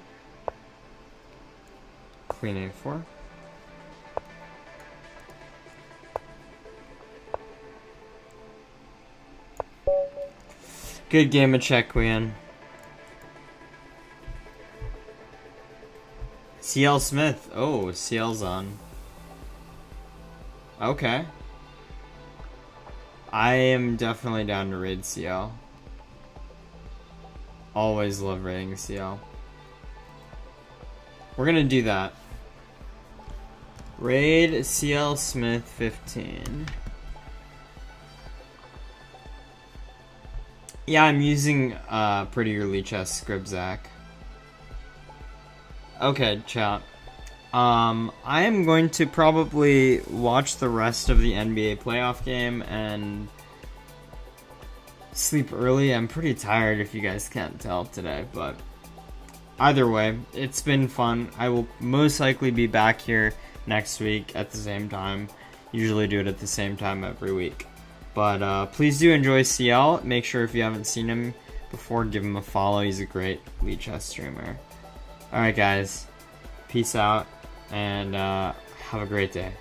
Queen a4. Good game of check, Queen. CL Smith. Oh, CL's on. Okay. I am definitely down to raid CL. Always love raiding CL. We're gonna do that. Raid CL Smith 15. Yeah, I'm using Prettier Lichess Scribzac. Okay, chat. I am going to probably watch the rest of the NBA playoff game and sleep early. I'm pretty tired if you guys can't tell today, but either way, it's been fun. I will most likely be back here next week at the same time. Usually do it at the same time every week. But please do enjoy CL. Make sure if you haven't seen him before, give him a follow. He's a great Lichess streamer. Alright guys, peace out, and have a great day.